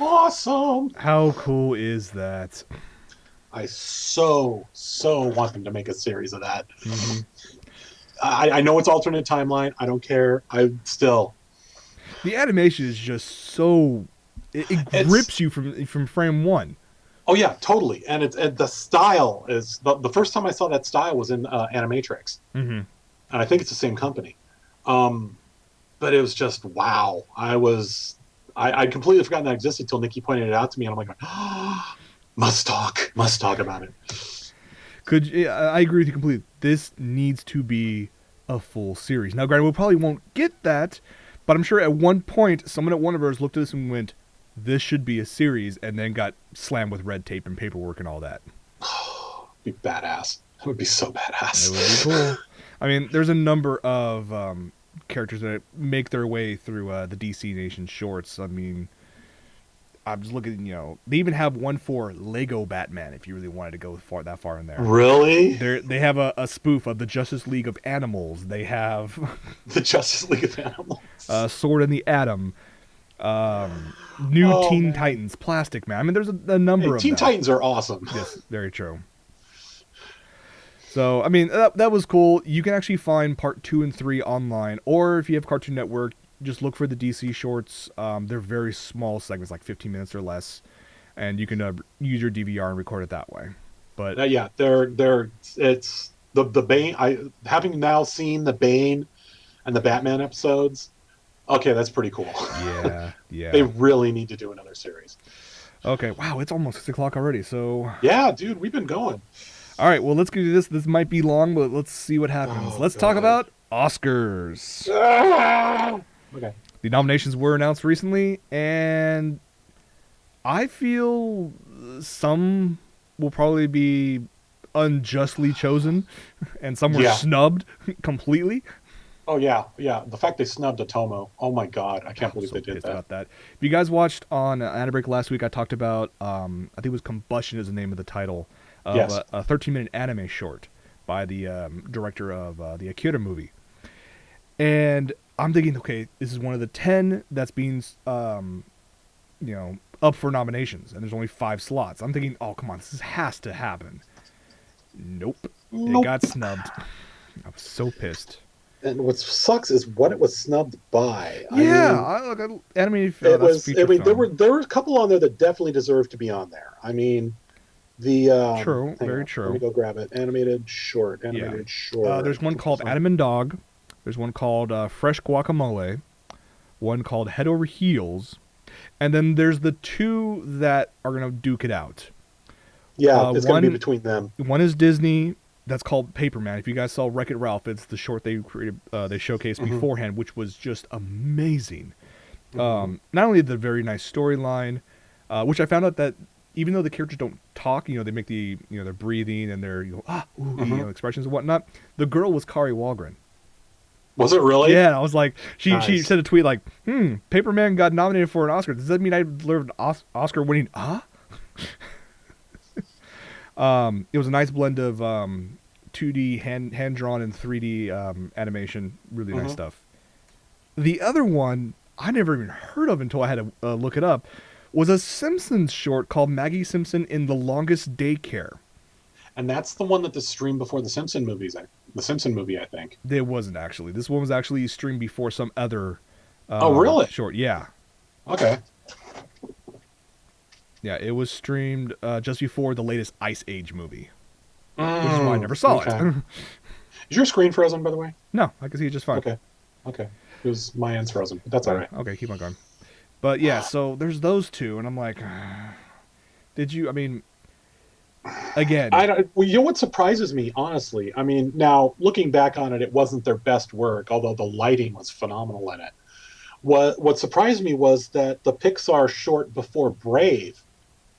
Awesome! How cool is that? I so want them to make a series of that. I know it's alternate timeline. I don't care. The animation is just so it grips you from frame one. Oh yeah, totally. And the style is the first time I saw that style was in Animatrix, and I think it's the same company. But it was just wow. I'd completely forgotten that existed until Nikki pointed it out to me, and I'm like, oh, must talk about it. I agree with you completely. This needs to be a full series. Now, granted, we probably won't get that, but I'm sure at one point someone at Warner Bros. Looked at this and went, "This should be a series," and then got slammed with red tape and paperwork and all that. It'd be badass. It would be so badass. It would be cool. I mean, there's a number of characters that make their way through the DC Nation shorts. I mean, I'm just looking, they even have one for Lego Batman, if you really wanted to go that far in there. Really? They have a spoof of the Justice League of Animals. They have the Justice League of Animals. Sword in the Atom. New Teen Titans, Plastic Man. I mean, there's a number of Teen Titans are awesome. Yes, very true. So, I mean, that was cool. You can actually find part 2 and 3 online, or if you have Cartoon Network, just look for the DC shorts. They're very small segments, like 15 minutes or less, and you can use your DVR and record it that way. But it's the Bane. Having now seen the Bane and the Batman episodes, okay, that's pretty cool. Yeah. They really need to do another series. Okay, wow, it's almost 6 o'clock already. So yeah, dude, we've been going. All right, well, let's get to this. This might be long, but let's see what happens. Let's talk about Oscars. Okay. The nominations were announced recently, and I feel some will probably be unjustly chosen, and some were snubbed completely. Oh, yeah. The fact they snubbed Otomo. Oh, my God. I can't believe they did that. About that. If you guys watched on Anabreak last week, I talked about, I think it was Combustion is the name of the title, of a 13-minute anime short by the director of the Akira movie. And I'm thinking, okay, this is one of the 10 that's being, up for nominations, and there's only 5 slots. I'm thinking, oh, come on, this has to happen. Nope. It got snubbed. I was so pissed. And what sucks is what it was snubbed by. Yeah, I mean, animated. it That's was. I feature mean, there film. were a couple on there that definitely deserve to be on there. I mean, the True, hang very on, let me true. go grab it. Yeah. Animated short. There's one called Adam and Dog. There's one called Fresh Guacamole. One called Head Over Heels. And then there's the two that are gonna duke it out. Yeah, it's going to be One between them. one is Disney. That's called Paperman. If you guys saw Wreck-It Ralph, it's the short they created, they showcased Mhm. beforehand, which was just amazing. Mhm. Not only the very nice storyline, which I found out that even though the characters don't talk, they make their breathing and their ooh, Mhm. expressions and whatnot. The girl was Kari Walgren. Was it really? Yeah, I was like, she Nice. said a tweet like, Paperman got nominated for an Oscar. Does that mean I deserve an Oscar winning? It was a nice blend of 2D hand drawn and 3D animation. Really nice Mhm. stuff. The other one I never even heard of until I had to look it up was a Simpsons short called Maggie Simpson in the Longest Daycare. And that's the one that the stream before the Simpson movies. The Simpson movie, I think. It wasn't actually. This one was actually streamed before some other Oh, really? short. Yeah. Okay. Yeah, it was streamed just before the latest Ice Age movie, which is why I never saw Okay. it. Is your screen frozen, by the way? No, I can see it just fine. Okay. Okay. It was my end's frozen, but that's all right. Okay, keep on going. But yeah, so there's those two, and I'm like, did you? I mean, again, I don't. Well, you know what surprises me, honestly. I mean, now looking back on it, it wasn't their best work, although the lighting was phenomenal in it. What surprised me was that the Pixar short before Brave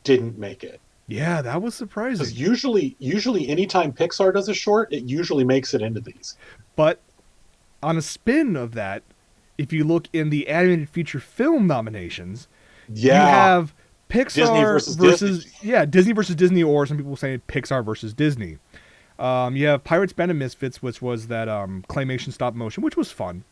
didn't make it. yeah, that was Because surprising. usually, anytime Pixar does a short, it usually makes it into these. But on a spin of that, if you look in the animated feature film nominations, you Yeah, have Pixar Disney versus Disney. yeah, Disney versus Disney, or some people saying Pixar versus Disney. You have Pirates, Band of Misfits, which was that claymation stop motion, which was fun.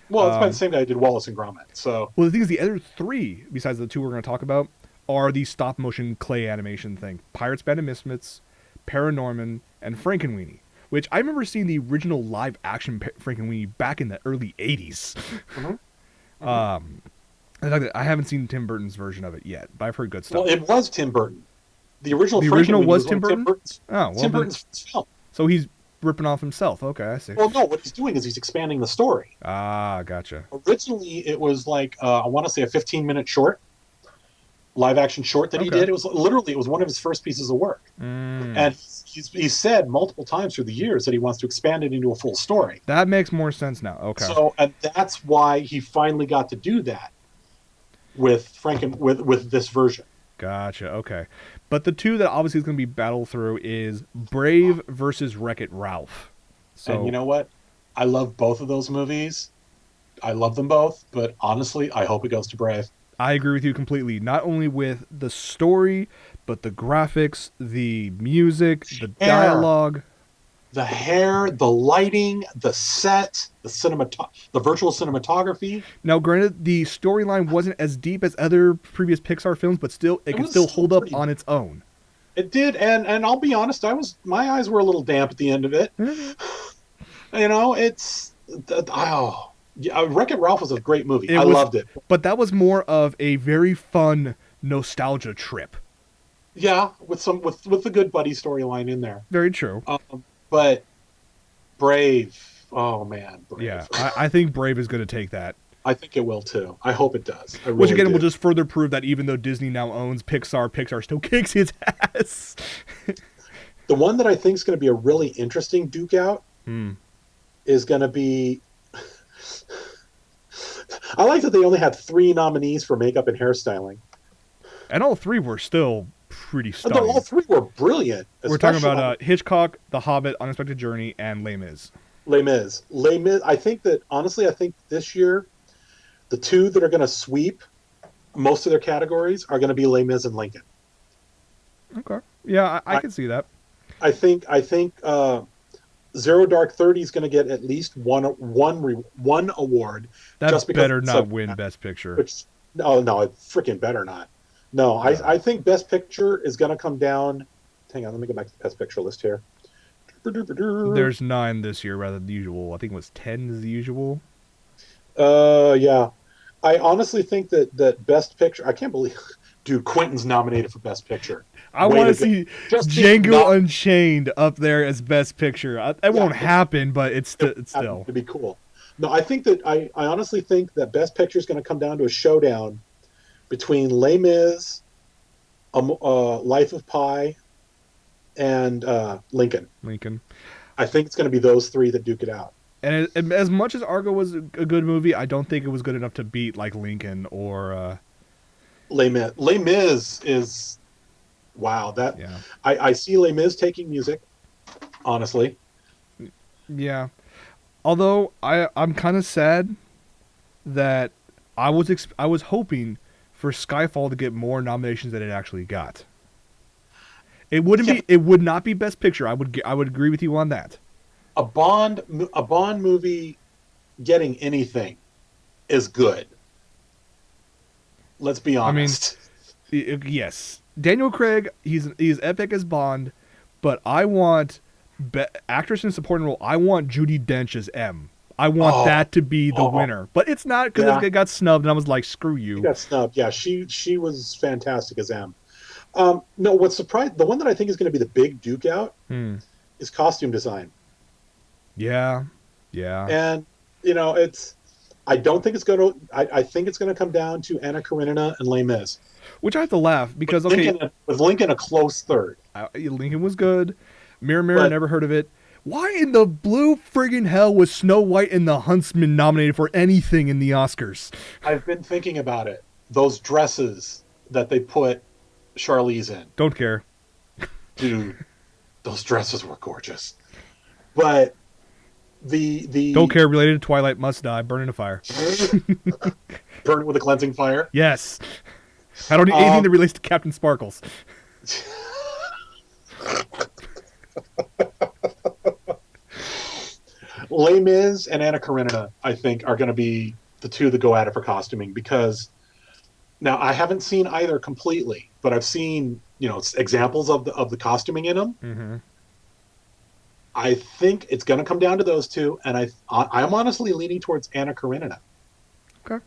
Well, it's by the same guy who did Wallace and Gromit. So Well, the thing is, the other three, besides the two we're going to talk about, are the stop motion clay animation thing: Pirates, Band of Misfits, Paranorman, and Frankenweenie. Which I remember seeing the original live action Frankenweenie back in the early '80s. Mhm. In fact, I haven't seen Tim Burton's version of it yet, but I've heard good stuff. well, it was Tim Burton. The original. The original Frankenweenie was one Tim of Burton? Burton's, Oh, well, Tim then, Burton's film. so he's ripping off himself. Okay, I see. Well, no, what he's doing is he's expanding the story. Ah, gotcha. Originally, it was like I want to say a 15-minute short, live action short that he Okay. did. It was one of his first pieces of work, and he's said multiple times through the years that he wants to expand it into a full story. That makes more sense now. Okay. So, and that's why he finally got to do that with with this version. Gotcha. Okay. But the two that obviously is going to be battled through is Brave versus Wreck-It Ralph. So And you know what? I love both of those movies. I love them both, but honestly, I hope it goes to Brave. I agree with you completely. Not only with the story, but the graphics, the music, the Hair. dialogue. The hair, the lighting, the set, the virtual cinematography. Now, granted, the storyline wasn't as deep as other previous Pixar films, but still, it can was still hold up pretty- on its own. It did, and I'll be honest, my eyes were a little damp at the end of it. You know, Wreck-It Ralph was a great movie. I loved it. But that was more of a very fun nostalgia trip. Yeah, with the Good Buddy storyline in there. Very true. But Brave, oh man, Brave. Yeah, I think Brave is going to take that. I think it will too. I hope it does. I Which really again do. will just further prove that even though Disney now owns Pixar, Pixar still kicks its ass. The one that I think is going to be a really interesting duke out is going to be. I like that they only had 3 nominees for makeup and hairstyling. And all three were still pretty Although stunning. all 3 were brilliant. We're talking especially about Hitchcock, The Hobbit, Unexpected Journey, and Les Mis. Les Mis. Les Mis. I think this year, the 2 that are going to sweep most of their categories are going to be Les Mis and Lincoln. Okay. Yeah, I can see that. I think Zero Dark 30 is going to get at least one award. That just because better it's not a- win Best Picture. Which no, it freaking better not. No, I think Best Picture is going to come down. Hang on, let me go back to the Best Picture list here. There's 9 this year rather than the usual. I think it was 10 is the usual. Yeah. I honestly think that Best Picture. I can't believe, dude, Quentin's nominated for Best Picture. I Way want to go. see Just being Django Unchained up there as Best Picture. It won't happen, but it's still. to be cool. No, I think that I honestly think that Best Picture is going to come down to a showdown between Les Mis, Life of Pi, and Lincoln. I think it's going to be those 3 that duke it out. And as much as Argo was a good movie, I don't think it was good enough to beat like Lincoln or Les Mis. Les Mis is wow. That yeah. I see Les Mis taking music. Honestly, yeah. Although I'm kind of sad that I was hoping for Skyfall to get more nominations than it actually got. It would not be Best Picture. I would agree with you on that. A Bond movie getting anything is good. Let's be honest. I mean, yes, Daniel Craig, he's epic as Bond, but I want actress in supporting role. I want Judi Dench as M. I want that to be the winner, but it's not because it got snubbed, and I was like, screw you. She got snubbed. Yeah, she was fantastic as M. No, what's surprised, the one that I think is going to be the big duke out is costume design. Yeah. And I don't think it's going to. I think it's going to come down to Anna Karenina and Les Mis. Which I have to laugh because with Lincoln a close third. Lincoln was good. Mirror, Mirror, never heard of it. Why in the blue friggin' hell was Snow White and the Huntsman nominated for anything in the Oscars? I've been thinking about it. Those dresses that they put Charlize in. Don't care. Dude, those dresses were gorgeous. But the don't care, related to Twilight, must die, burn in a fire. Burn it with a cleansing fire? Yes. I don't need anything that relates to Captain Sparkles. Les Mis and Anna Karenina, I think, are going to be the 2 that go at it for costuming, because now I haven't seen either completely, but I've seen examples of the costuming in them. Mm-hmm. I think it's going to come down to those 2, and I'm honestly leaning towards Anna Karenina. Okay.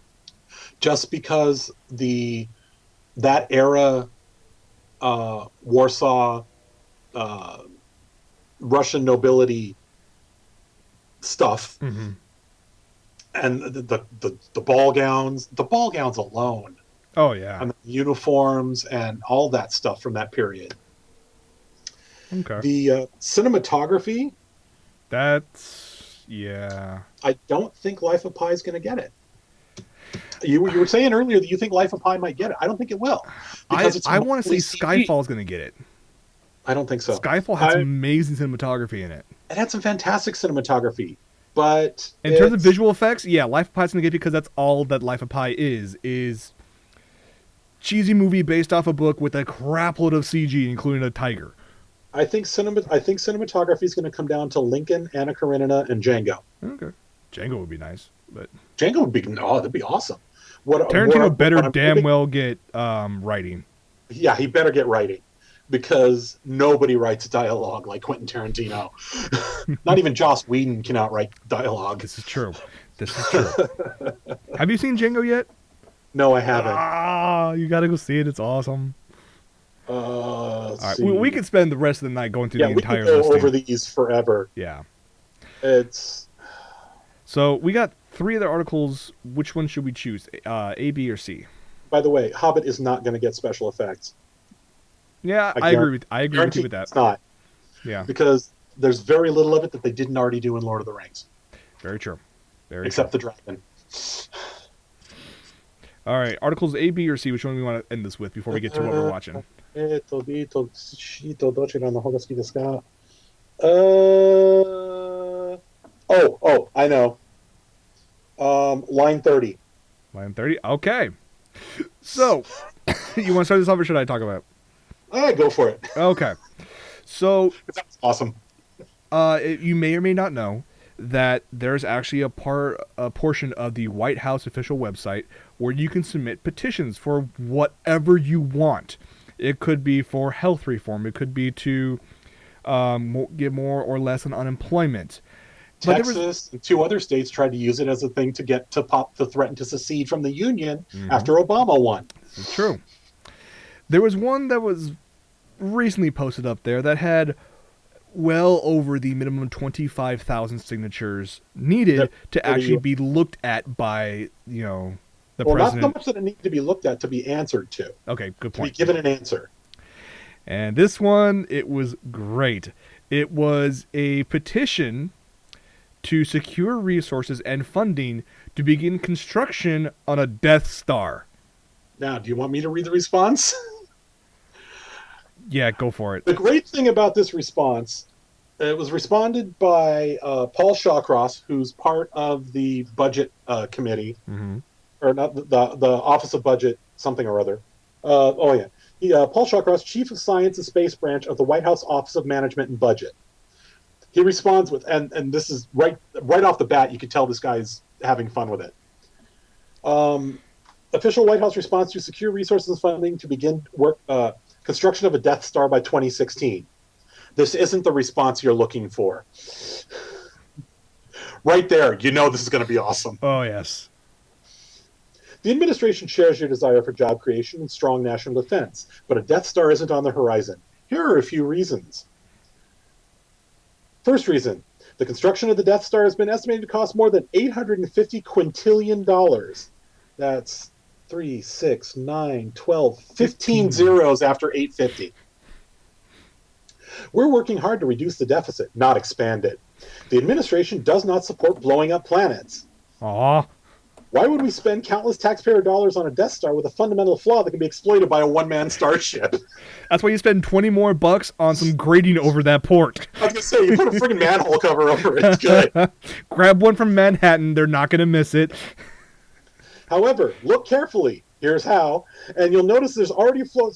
Just because that era, Warsaw, Russian nobility stuff, and the ball gowns alone. Oh yeah, and the uniforms and all that stuff from that period. Okay. The cinematography. That's I don't think Life of Pi is going to get it. You were saying earlier that you think Life of Pi might get it. I don't think it will. I want to say Skyfall's going to get it. I don't think so. Skyfall has amazing cinematography in it. It had some fantastic cinematography, but in terms of visual effects, Life of Pi's going to get it because that's all that Life of Pi is cheesy movie based off a book with a crapload of CG, including a tiger. I think cinematography is going to come down to Lincoln, Anna Karenina, and Django. Okay, Django would be nice, but Django would be that'd be awesome. Tarantino better damn well get writing. Yeah, he better get writing, because nobody writes dialogue like Quentin Tarantino. Not even Joss Whedon can outright dialogue. This is true. Have you seen Django yet? No, I haven't. You gotta go see it. It's awesome. All right, we could spend the rest of the night going through the entire we could go listing. over these forever. Yeah. So we got 3 other articles. Which one should we choose? A, B, or C? By the way, Hobbit is not going to get special effects. Yeah, I agree with you with that. It's not. Yeah. Because there's very little of it that they didn't already do in Lord of the Rings. Very true. Except the dragon. All right, articles A, B, or C. Which one do we want to end this with before we get to what we're watching? I know. Line 30. Line 30? Okay. So, you want to start this off or should I talk about it? Go for it. Okay. So, that's awesome. You may or may not know that there's actually a portion of the White House official website where you can submit petitions for whatever you want. It could be for health reform. It could be to get more or less on unemployment. But Texas and 2 other states tried to use it as a thing to threaten to secede from the Union Mhm. after Obama won. This is true. There was one that was recently posted up there that had well over the minimum 25,000 signatures needed to actually be looked at by, the Well, not so president. much that it needs to be looked at, to be answered to. Okay, good To be point. given an answer. And this one, it was great. It was a petition to secure resources and funding to begin construction on a Death Star. Now, do you want me to read the response? Yeah, go for it. The great thing about this response, it was responded by Paul Shawcross, who's part of the budget committee, Mm-hmm. or not the Office of Budget something or other. Paul Shawcross, Chief of Science and Space Branch of the White House Office of Management and Budget. He responds with, and this is right off the bat, you can tell this guy's having fun with it. Official White House response to secure resources and funding to begin construction of a Death Star by 2016. This isn't the response you're looking for. Right there, you know this is going to be awesome. Oh, yes. The administration shares your desire for job creation and strong national defense, but a Death Star isn't on the horizon. Here are a few reasons. First reason, the construction of the Death Star has been estimated to cost more than $850 quintillion. That's 3, 6, 9, 12, 15 zeros after 850. We're working hard to reduce the deficit, not expand it. The administration does not support blowing up planets. Aw. Why would we spend countless taxpayer dollars on a Death Star with a fundamental flaw that can be exploited by a one-man starship? That's why you spend 20 more bucks on some grating over that port. I was going to say, you put a friggin' manhole cover over it. It's good. Grab one from Manhattan. They're not going to miss it. However, look carefully. Here's how, and you'll notice there's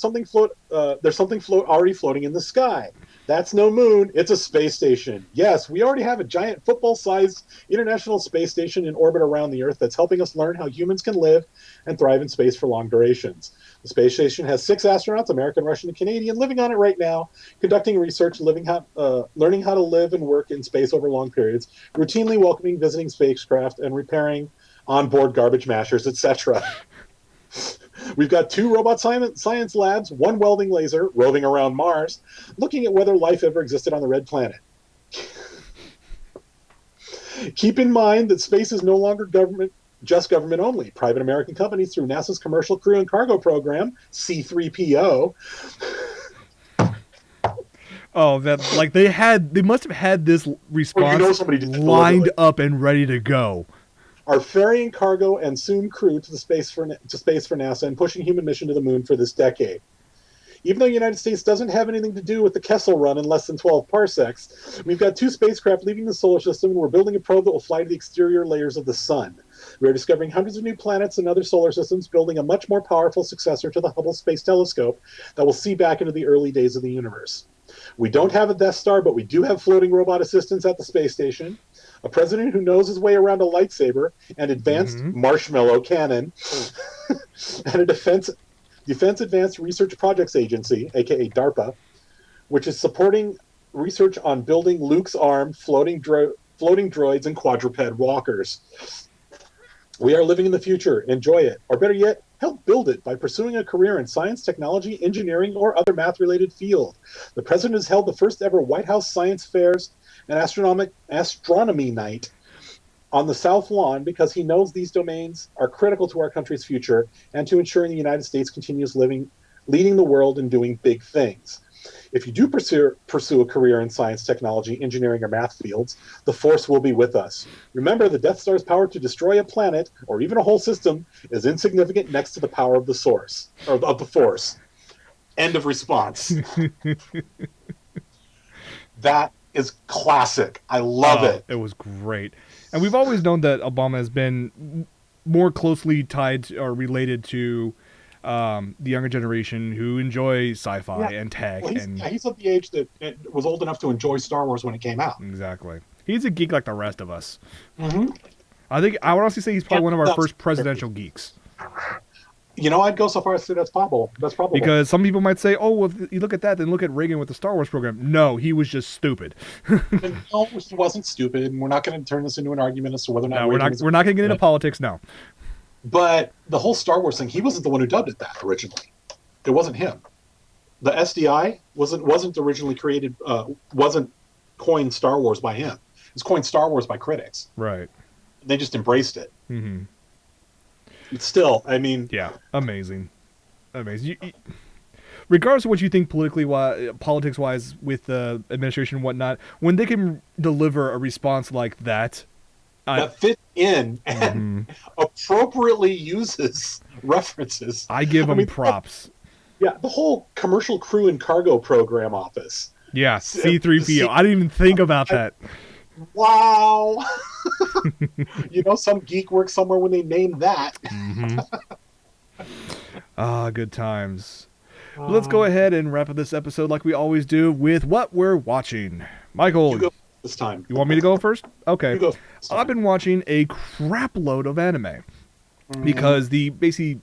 something already floating in the sky. That's no moon, it's a space station. Yes, we already have a giant football-sized International Space Station in orbit around the Earth that's helping us learn how humans can live and thrive in space for long durations. The space station has 6 astronauts, American, Russian, and Canadian, living on it right now, conducting research, learning how to live and work in space over long periods, routinely welcoming visiting spacecraft, and repairing onboard garbage mashers, etc. We've got 2 robot science labs, 1 welding laser roving around Mars, looking at whether life ever existed on the red planet. Keep in mind that space is no longer just government only. Private American companies through NASA's Commercial Crew and Cargo Program, C-3PO. Oh, they must have had this response somebody did lined up and ready to go. Are ferrying cargo and soon crew to space for NASA and pushing human mission to the moon for this decade. Even though the United States doesn't have anything to do with the Kessel Run in less than 12 parsecs, we've got 2 spacecraft leaving the solar system, and we're building a probe that will fly to the exterior layers of the sun. We are discovering hundreds of new planets and other solar systems, building a much more powerful successor to the Hubble Space Telescope that will see back into the early days of the universe. We don't have a Death Star, but we do have floating robot assistants at the space station, a president who knows his way around a lightsaber, an advanced marshmallow cannon, and a Defense Advanced Research Projects Agency, aka DARPA, which is supporting research on building Luke's arm, floating droids, and quadruped walkers. We are living in the future. Enjoy it. Or better yet, help build it by pursuing a career in science, technology, engineering, or other math-related field. The president has held the first ever White House Science Fairs and Astronomy Night on the South Lawn because he knows these domains are critical to our country's future and to ensuring the United States continues leading the world and doing big things. If you do pursue a career in science, technology, engineering, or math fields, the Force will be with us. Remember, the Death Star's power to destroy a planet or even a whole system is insignificant next to the power of the Source or of the Force. End of response. That is classic. I love it. It was great. And we've always known that Obama has been more closely tied to, or related to the younger generation who enjoy sci-fi and tech. Well, he's of the age that was old enough to enjoy Star Wars when it came out. Exactly. He's a geek like the rest of us. Mm-hmm. I would honestly say he's probably one of our first presidential geeks. I'd go so far as to say that's probable. That's probable. Because some people might say, oh, well, if you look at that, then look at Reagan with the Star Wars program. No, he was just stupid. And no, he wasn't stupid. And we're not going to turn this into an argument as to whether or not. No, we're not going to get into politics now. But the whole Star Wars thing, he wasn't the one who dubbed it that originally. It wasn't him. The SDI wasn't originally created. Wasn't coined Star Wars by him. It was coined Star Wars by critics. Right. They just embraced it. Mm-hmm. But still, I mean, yeah, amazing. Regardless of what you think politics wise with the administration and whatnot, when they can deliver a response like that fits in and appropriately uses references, I give them props. Yeah, the whole commercial crew and cargo program office. Yeah, C-3PO. I didn't even think about that. Wow. Some geek works somewhere when they named that. Good times. Well, let's go ahead and wrap up this episode like we always do with what we're watching. Michael, you go this time. You want me to go first? Okay. You go I've been watching a crap load of anime because the basically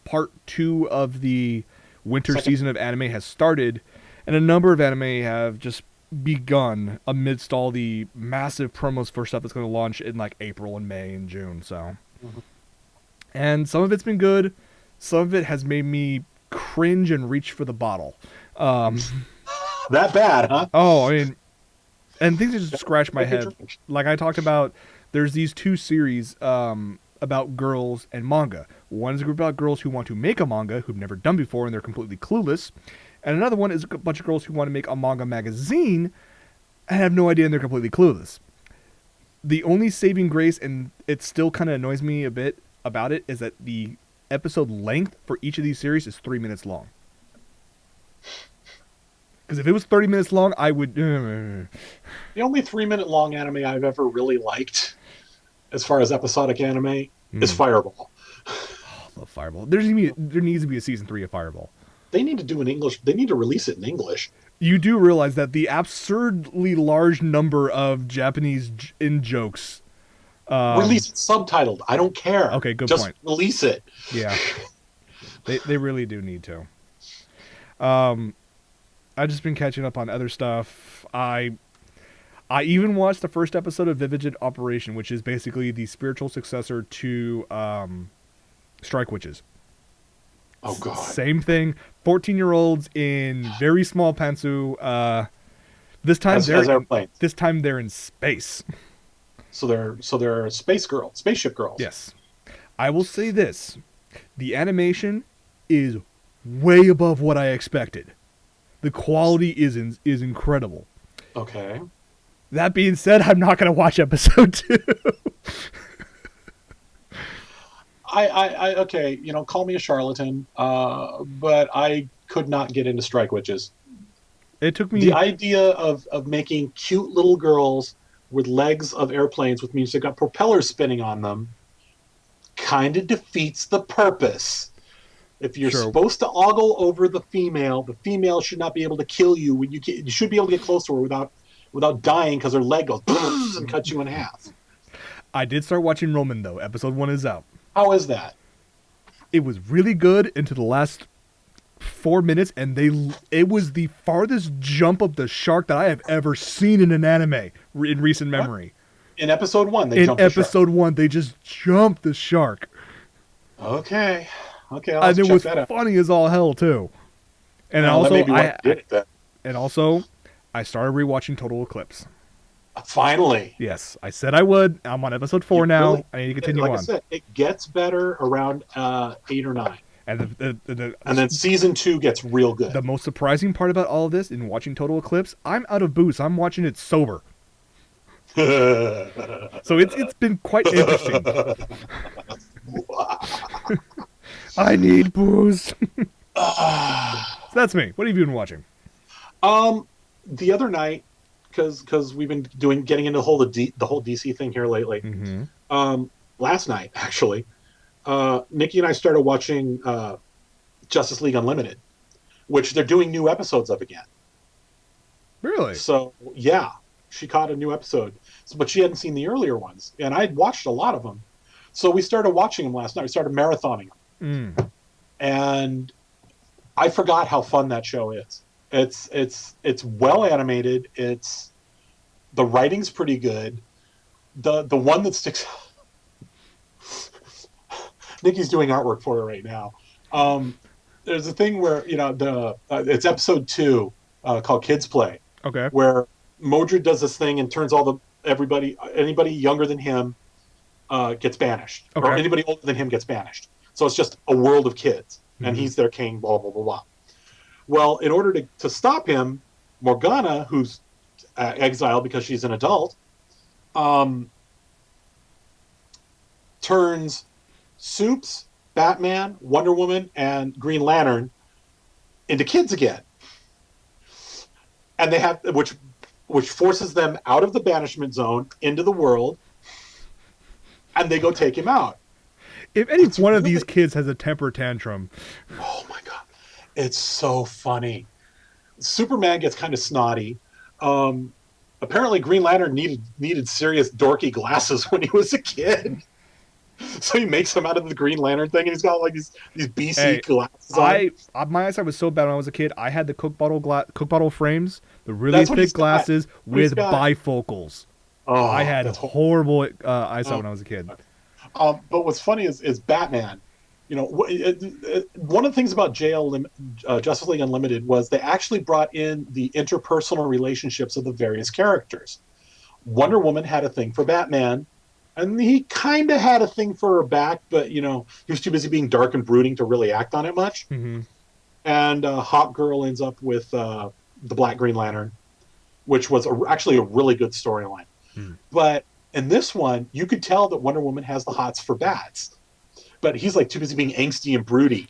part 2 of the winter season of anime has started, and a number of anime have just begun amidst all the massive promos for stuff that's going to launch in like April and May and June. So, and some of it's been good. Some of it has made me cringe and reach for the bottle. That bad, huh? Oh, I mean, and things that just scratch my head. Like I talked about, there's these 2 series about girls and manga. One is a group about girls who want to make a manga who've never done before and they're completely clueless. And another one is a bunch of girls who want to make a manga magazine and have no idea and they're completely clueless. The only saving grace, and it still kind of annoys me a bit about it, is that the episode length for each of these series is 3 minutes long. Because if it was 30 minutes long, I would... The only 3-minute long anime I've ever really liked, as far as episodic anime, is Fireball. Oh, I love Fireball. There needs to be a season 3 of Fireball. They need to do an English... They need to release it in English. You do realize that the absurdly large number of Japanese in-jokes... release it subtitled. I don't care. Okay, good point. Just release it. Yeah. They really do need to. I've just been catching up on other stuff. I even watched the first episode of Vivid Operation, which is basically the spiritual successor to Strike Witches. Oh, God. Same thing. 14-year-olds in very small pantsu. This time they're in space. So they're spaceship girls. Yes. I will say this. The animation is way above what I expected. The quality is incredible. Okay. That being said, I'm not going to watch episode 2. Okay, call me a charlatan, but I could not get into Strike Witches. It took me... The idea of making cute little girls with legs of airplanes with music got propellers spinning on them kind of defeats the purpose. If you're supposed to ogle over the female should not be able to kill you. When you should be able to get close to her without dying because her leg goes and cuts you in half. I did start watching Roman, though. Episode 1 is out. How is that? It was really good into the last 4 minutes, and it was the farthest jump of the shark that I have ever seen in an anime in recent memory. In episode 1, they just jumped the shark. Okay. Okay, and it was funny as all hell too. And also, I started rewatching Total Eclipse. Finally. Yes, I said I would. I'm on episode 4 now. I need to continue on. Like I said, it gets better around 8 or 9. And and then season 2 gets real good. The most surprising part about all of this in watching Total Eclipse, I'm out of booze. I'm watching it sober. So it's been quite interesting. I need booze. So that's me. What have you been watching? The other night, because we've been getting into the whole DC thing here lately. Mm-hmm. Last night, actually, Nikki and I started watching Justice League Unlimited, which they're doing new episodes of again. Really? So yeah, she caught a new episode, but she hadn't seen the earlier ones, and I'd watched a lot of them. So we started watching them last night. We started marathoning them. and I forgot how fun that show is. It's well animated. The writing's pretty good. The one that sticks. Nikki's doing artwork for it right now. There's a thing where it's episode 2 called Kids Play. Okay. Where Modred does this thing and turns anybody younger than him gets banished, okay. or anybody older than him gets banished. So it's just a world of kids, and he's their king. Blah blah blah blah. Well, in order to stop him, Morgana, who's exiled because she's an adult, turns Supes, Batman, Wonder Woman, and Green Lantern into kids again, and they have which forces them out of the banishment zone into the world, and they go take him out. If any one of these kids has a temper tantrum, oh my god, it's so funny. Superman gets kind of snotty. Apparently, Green Lantern needed serious dorky glasses when he was a kid. So he makes him out of the Green Lantern thing, and he's got like these BC glasses on. My eyesight was so bad when I was a kid. I had the Coke bottle frames, the really thick glasses with bifocals. Oh, I had horrible eyesight when I was a kid. But what's funny is Batman. One of the things about Justice League Unlimited was they actually brought in the interpersonal relationships of the various characters. Wonder Woman had a thing for Batman, and he kind of had a thing for her back, but he was too busy being dark and brooding to really act on it much. Mm-hmm. And Hawk Girl ends up with the Black Green Lantern, which was actually a really good storyline. Mm. But in this one, you could tell that Wonder Woman has the hots for bats, but he's like too busy being angsty and broody.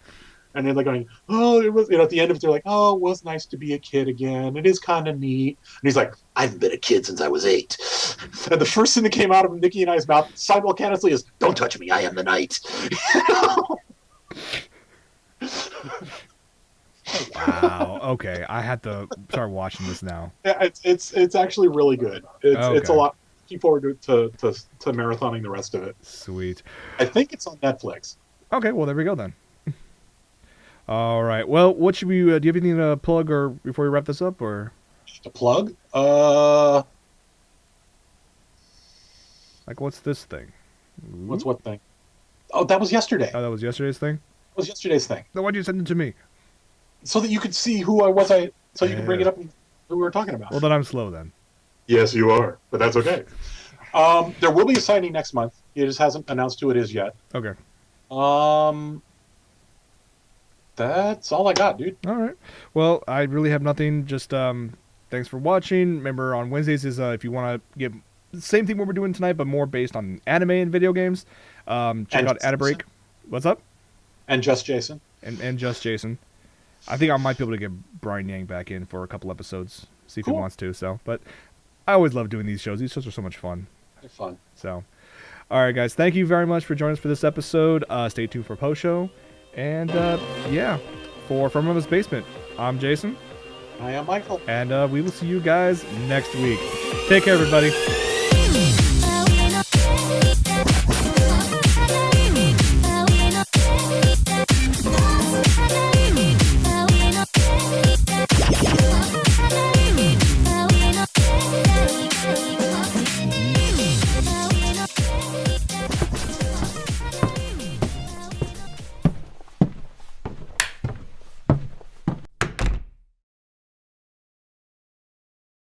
And they're like going, oh, it was, at the end of it, they're like, oh, it was nice to be a kid again. It is kind of neat. And he's like, I haven't been a kid since I was 8. And the first thing that came out of Nikki and I's mouth simultaneously is, don't touch me, I am the knight. Wow. Okay, I had to start watching this now. Yeah, it's actually really good. It's a lot. Looking forward to marathoning the rest of it. Sweet. I think it's on Netflix. Okay, well there we go then. All right. Well, what should we? Do you have anything to plug or before we wrap this up, or to plug? Like what's this thing? What's what thing? Oh, that was yesterday. Oh, that was yesterday's thing. That was yesterday's thing. Then why'd you send it to me? So that you could see who I was. So you could bring it up and who we were talking about. Well, then I'm slow then. Yes, you are, but that's okay. There will be a signing next month. It just hasn't announced who it is yet. Okay. That's all I got, dude. All right. Well, I really have nothing. Just thanks for watching. Remember, on Wednesdays is if you want to get the same thing what we're doing tonight, but more based on anime and video games. Check out Ad Break. What's up? And Just Jason. And Just Jason. I think I might be able to get Brian Yang back in for a couple episodes. See if he wants to. So, but I always love doing these shows. These shows are so much fun. They're fun. So, all right, guys. Thank you very much for joining us for this episode. Stay tuned for post show. And, yeah, for From Mama's Basement, I'm Jason. I am Michael. And we will see you guys next week. Take care, everybody.